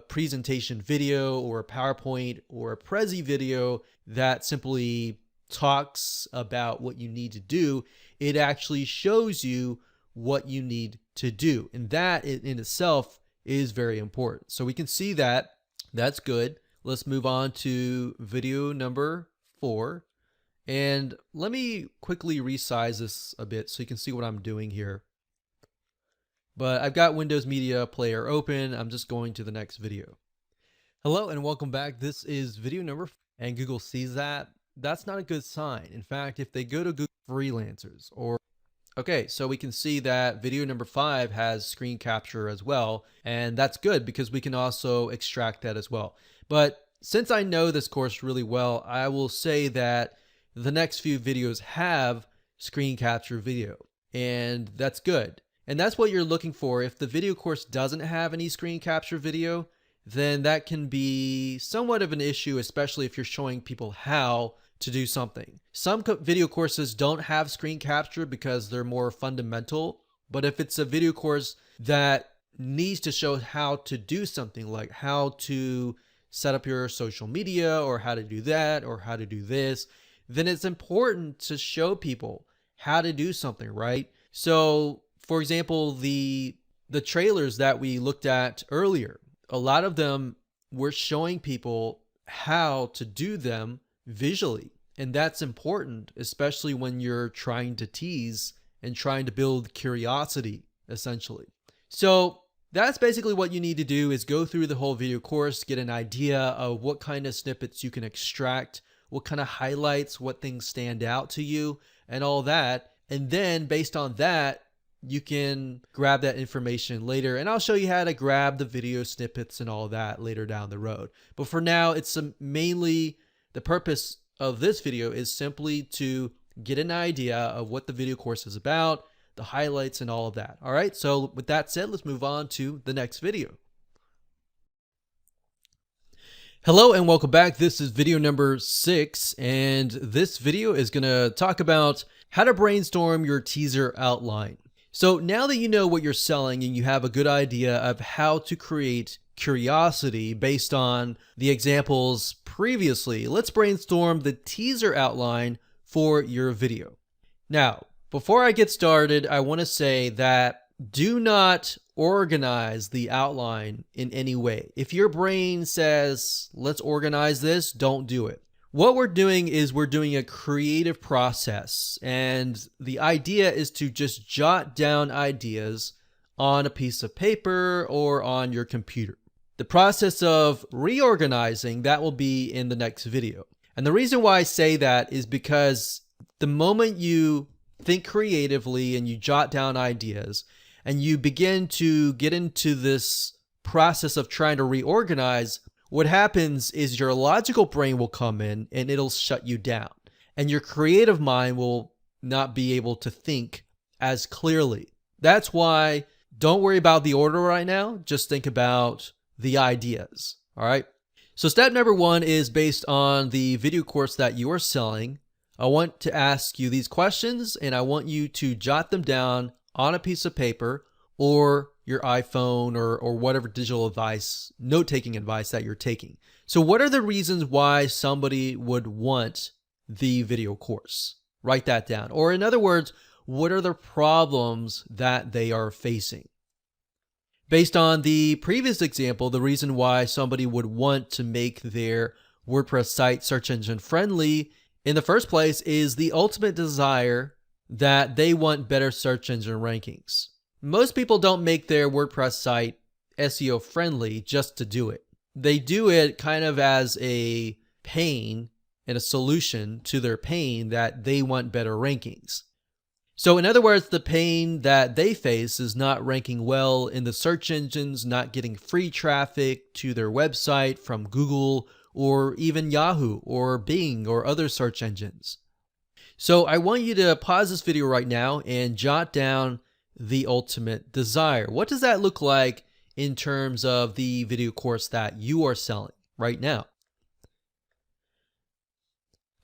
presentation video or a PowerPoint or a Prezi video that simply talks about what you need to do. It actually shows you what you need to do. And that in itself is very important. So we can see that that's good. Let's move on to video number 4. And let me quickly resize this a bit so you can see what I'm doing here. But I've got Windows Media Player open. I'm just going to the next video. Hello and welcome back. This is video number 4, and Google sees that. That's not a good sign. In fact, if they go to Google Freelancers or okay, so we can see that video number 5 has screen capture as well, and that's good because we can also extract that as well. But since I know this course really well, I will say that the next few videos have screen capture video, and that's good. And that's what you're looking for. If the video course doesn't have any screen capture video, then that can be somewhat of an issue, especially if you're showing people how to do something. Some video courses don't have screen capture because they're more fundamental, but if it's a video course that needs to show how to do something, like how to set up your social media or how to do that or how to do this, then it's important to show people how to do something, right? So for example, the trailers that we looked at earlier, a lot of them were showing people how to do them visually. And that's important, especially when you're trying to tease and trying to build curiosity, essentially. So that's basically what you need to do is go through the whole video course, get an idea of what kind of snippets you can extract, what kind of highlights, what things stand out to you, and all that. And then based on that, you can grab that information later, and I'll show you how to grab the video snippets and all that later down the road. But for now, it's mainly the purpose of this video is simply to get an idea of what the video course is about, the highlights and all of that. All right, so with that said, let's move on to the next video. Hello and welcome back. This is video number 6, and this video is going to talk about how to brainstorm your teaser outline. So now that you know what you're selling and you have a good idea of how to create curiosity based on the examples previously, let's brainstorm the teaser outline for your video. Now, before I get started, I want to say that do not organize the outline in any way. If your brain says, let's organize this, don't do it. What we're doing is we're doing a creative process, and the idea is to just jot down ideas on a piece of paper or on your computer. The process of reorganizing, that will be in the next video. And the reason why I say that is because the moment you think creatively and you jot down ideas and you begin to get into this process of trying to reorganize, what happens is your logical brain will come in and it'll shut you down. And your creative mind will not be able to think as clearly. That's why don't worry about the order right now. Just think about the ideas. All right. So step number 1 is based on the video course that you are selling. I want to ask you these questions and I want you to jot them down on a piece of paper or your iPhone or whatever digital advice, note-taking advice that you're taking. So what are the reasons why somebody would want the video course? Write that down. Or in other words, what are the problems that they are facing? Based on the previous example, the reason why somebody would want to make their WordPress site search engine friendly in the first place is the ultimate desire that they want better search engine rankings. Most people don't make their WordPress site SEO friendly just to do it. They do it kind of as a pain and a solution to their pain that they want better rankings. So in other words, the pain that they face is not ranking well in the search engines, not getting free traffic to their website from Google or even Yahoo or Bing or other search engines. So I want you to pause this video right now and jot down the ultimate desire. What does that look like in terms of the video course that you are selling right now?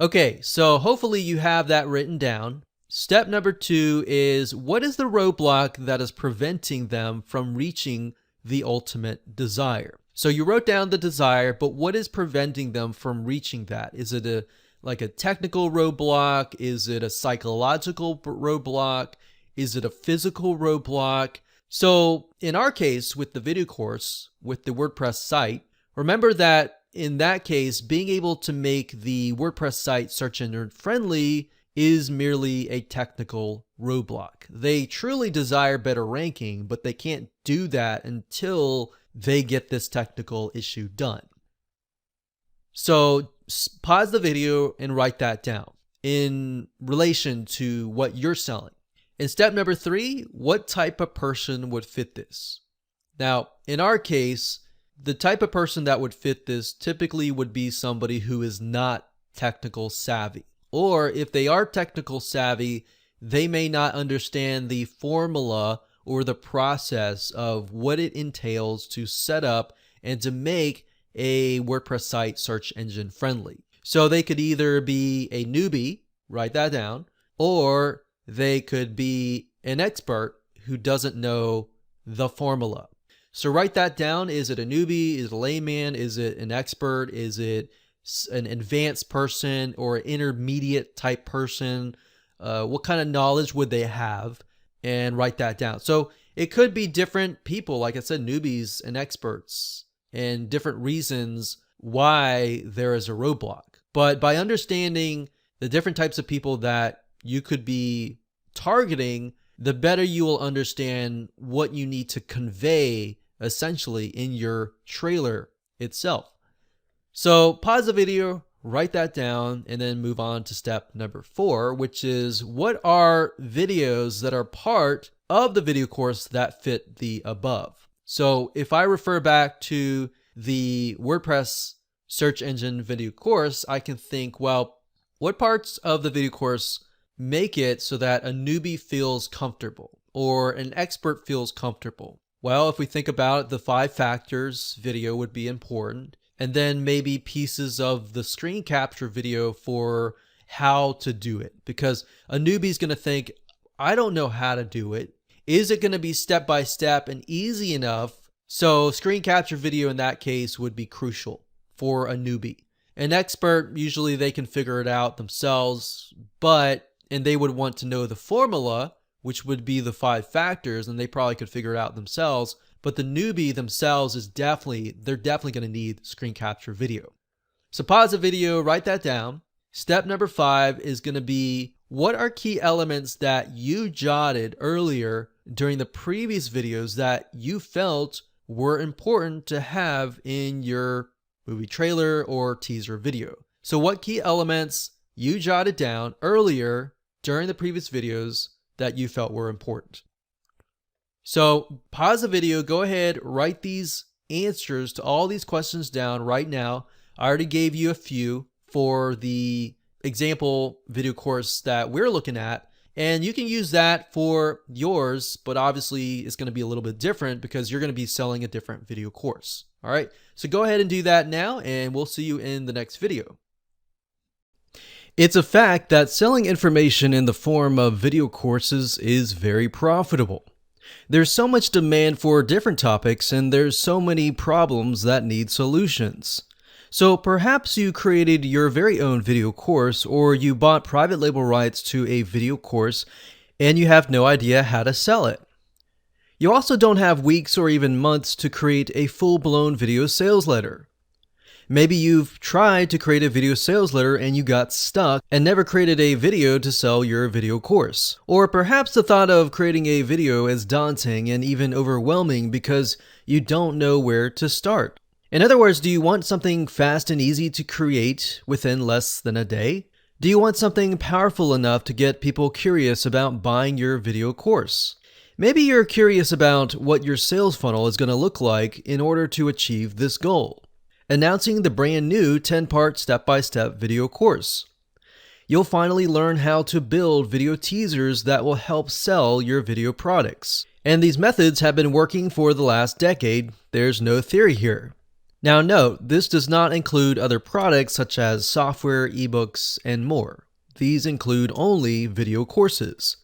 Okay, so hopefully you have that written down. Step number 2 is what is the roadblock that is preventing them from reaching the ultimate desire? So you wrote down the desire, but what is preventing them from reaching that? Is it like a technical roadblock? Is it a psychological roadblock? Is it a physical roadblock? So in our case, with the video course, with the WordPress site, remember that in that case, being able to make the WordPress site search engine friendly is merely a technical roadblock. They truly desire better ranking, but they can't do that until they get this technical issue done. So pause the video and write that down in relation to what you're selling. In step number 3, what type of person would fit this? Now, in our case, the type of person that would fit this typically would be somebody who is not technical savvy. Or if they are technical savvy, they may not understand the formula or the process of what it entails to set up and to make a WordPress site search engine friendly. So they could either be a newbie, write that down, or they could be an expert who doesn't know the formula. So write that down. Is it a newbie? Is it a layman? Is it an expert? Is it an advanced person or an intermediate type person? What kind of knowledge would they have? And write that down. So it could be different people, like I said, newbies and experts, and different reasons why there is a roadblock. But by understanding the different types of people that you could be targeting, the better you will understand what you need to convey essentially in your trailer itself. So pause the video, write that down, and then move on to step number 4, which is what are videos that are part of the video course that fit the above. So if I refer back to the WordPress search engine video course, I can think, well, what parts of the video course make it so that a newbie feels comfortable or an expert feels comfortable? Well, if we think about it, the 5 factors video would be important. And then maybe pieces of the screen capture video for how to do it. Because a newbie is going to think, I don't know how to do it. Is it going to be step by step and easy enough? So screen capture video in that case would be crucial for a newbie. An expert, usually they can figure it out themselves, and they would want to know the formula, which would be the 5 factors, and they probably could figure it out themselves. But the newbie themselves they're definitely going to need screen capture video. So pause the video, write that down. Step number 5 is going to be, what are key elements that you jotted earlier during the previous videos that you felt were important to have in your movie trailer or teaser video? So what key elements you jotted down earlier during the previous videos that you felt were important? So pause the video, go ahead, write these answers to all these questions down right now. I already gave you a few for the example video course that we're looking at, and you can use that for yours, but obviously it's going to be a little bit different because you're going to be selling a different video course. All right, so go ahead and do that now, and we'll see you in the next video. It's a fact that selling information in the form of video courses is very profitable. There's so much demand for different topics, and there's so many problems that need solutions. So perhaps you created your very own video course, or you bought private label rights to a video course and you have no idea how to sell it. You also don't have weeks or even months to create a full-blown video sales letter. Maybe you've tried to create a video sales letter and you got stuck and never created a video to sell your video course. Or perhaps the thought of creating a video is daunting and even overwhelming because you don't know where to start. In other words, do you want something fast and easy to create within less than a day? Do you want something powerful enough to get people curious about buying your video course? Maybe you're curious about what your sales funnel is going to look like in order to achieve this goal. Announcing the brand new 10-part step-by-step video course. You'll finally learn how to build video teasers that will help sell your video products. And these methods have been working for the last decade. There's no theory here. Now note, this does not include other products such as software, ebooks, and more. These include only video courses.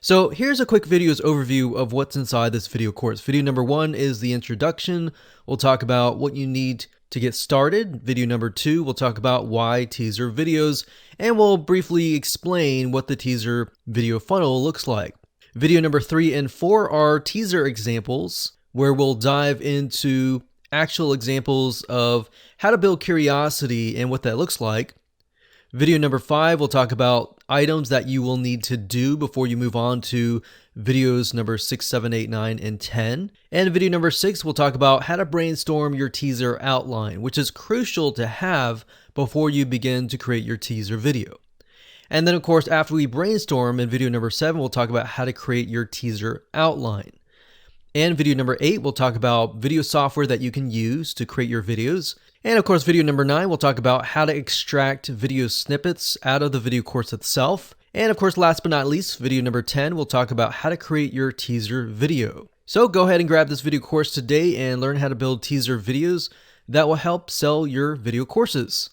So here's a quick video's overview of what's inside this video course. Video number 1 is the introduction. We'll talk about what you need to get started. Video number 2, we'll talk about why teaser videos, and we'll briefly explain what the teaser video funnel looks like. Video number 3 and 4 are teaser examples, where we'll dive into actual examples of how to build curiosity and what that looks like. Video number 5 will talk about items that you will need to do before you move on to videos number 6, 7, 8, 9, and 10. And video number 6 will talk about how to brainstorm your teaser outline, which is crucial to have before you begin to create your teaser video. And then, of course, after we brainstorm, in video number 7, we'll talk about how to create your teaser outline. And video number 8, we'll talk about video software that you can use to create your videos. And of course, video number 9, we'll talk about how to extract video snippets out of the video course itself. And of course, last but not least, video number 10, we'll talk about how to create your teaser video. So go ahead and grab this video course today and learn how to build teaser videos that will help sell your video courses.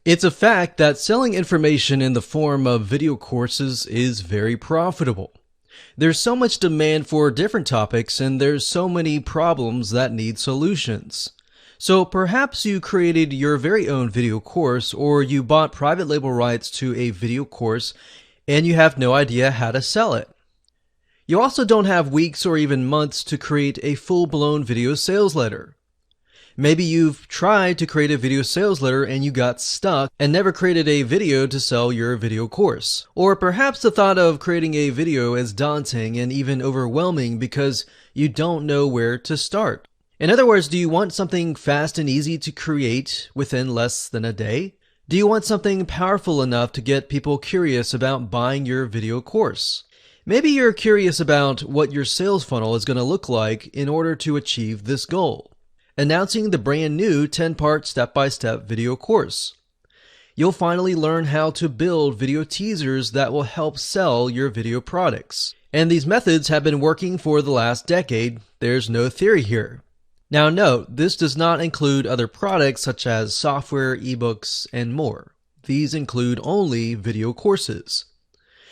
It's a fact that selling information in the form of video courses is very profitable. There's so much demand for different topics, and there's so many problems that need solutions. So perhaps you created your very own video course, or you bought private label rights to a video course and you have no idea how to sell it. You also don't have weeks or even months to create a full-blown video sales letter. Maybe you've tried to create a video sales letter and you got stuck and never created a video to sell your video course. Or perhaps the thought of creating a video is daunting and even overwhelming because you don't know where to start. In other words, do you want something fast and easy to create within less than a day? Do you want something powerful enough to get people curious about buying your video course? Maybe you're curious about what your sales funnel is going to look like in order to achieve this goal. Announcing the brand new 10-part step-by-step video course. You'll finally learn how to build video teasers that will help sell your video products. And these methods have been working for the last decade. There's no theory here. Now note, this does not include other products such as software, ebooks, and more. These include only video courses.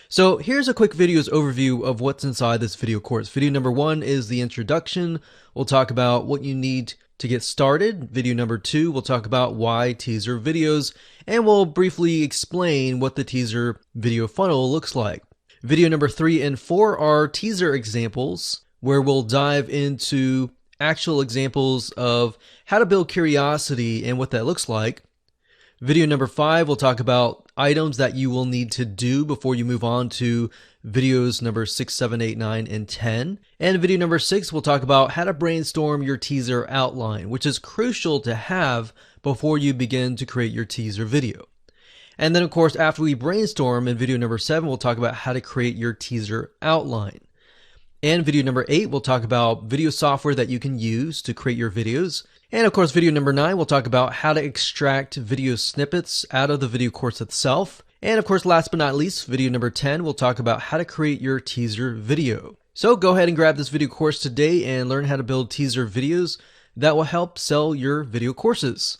So here's a quick video's overview of what's inside this video course. Video number 1 is the introduction. We'll talk about what you need to get started. Video number 2, we'll talk about why teaser videos, and we'll briefly explain what the teaser video funnel looks like. Video number 3 and 4 are teaser examples, where we'll dive into actual examples of how to build curiosity and what that looks like. Video number 5, we'll talk about items that you will need to do before you move on to videos number 6, 7, 8, 9, and 10. And video number 6, we'll talk about how to brainstorm your teaser outline, which is crucial to have before you begin to create your teaser video. And then, of course, after we brainstorm, in video number 7, we'll talk about how to create your teaser outline. And video number 8, we'll talk about video software that you can use to create your videos. And of course, video number 9, we'll talk about how to extract video snippets out of the video course itself. And of course, last but not least, video number 10, we'll talk about how to create your teaser video. So go ahead and grab this video course today and learn how to build teaser videos that will help sell your video courses.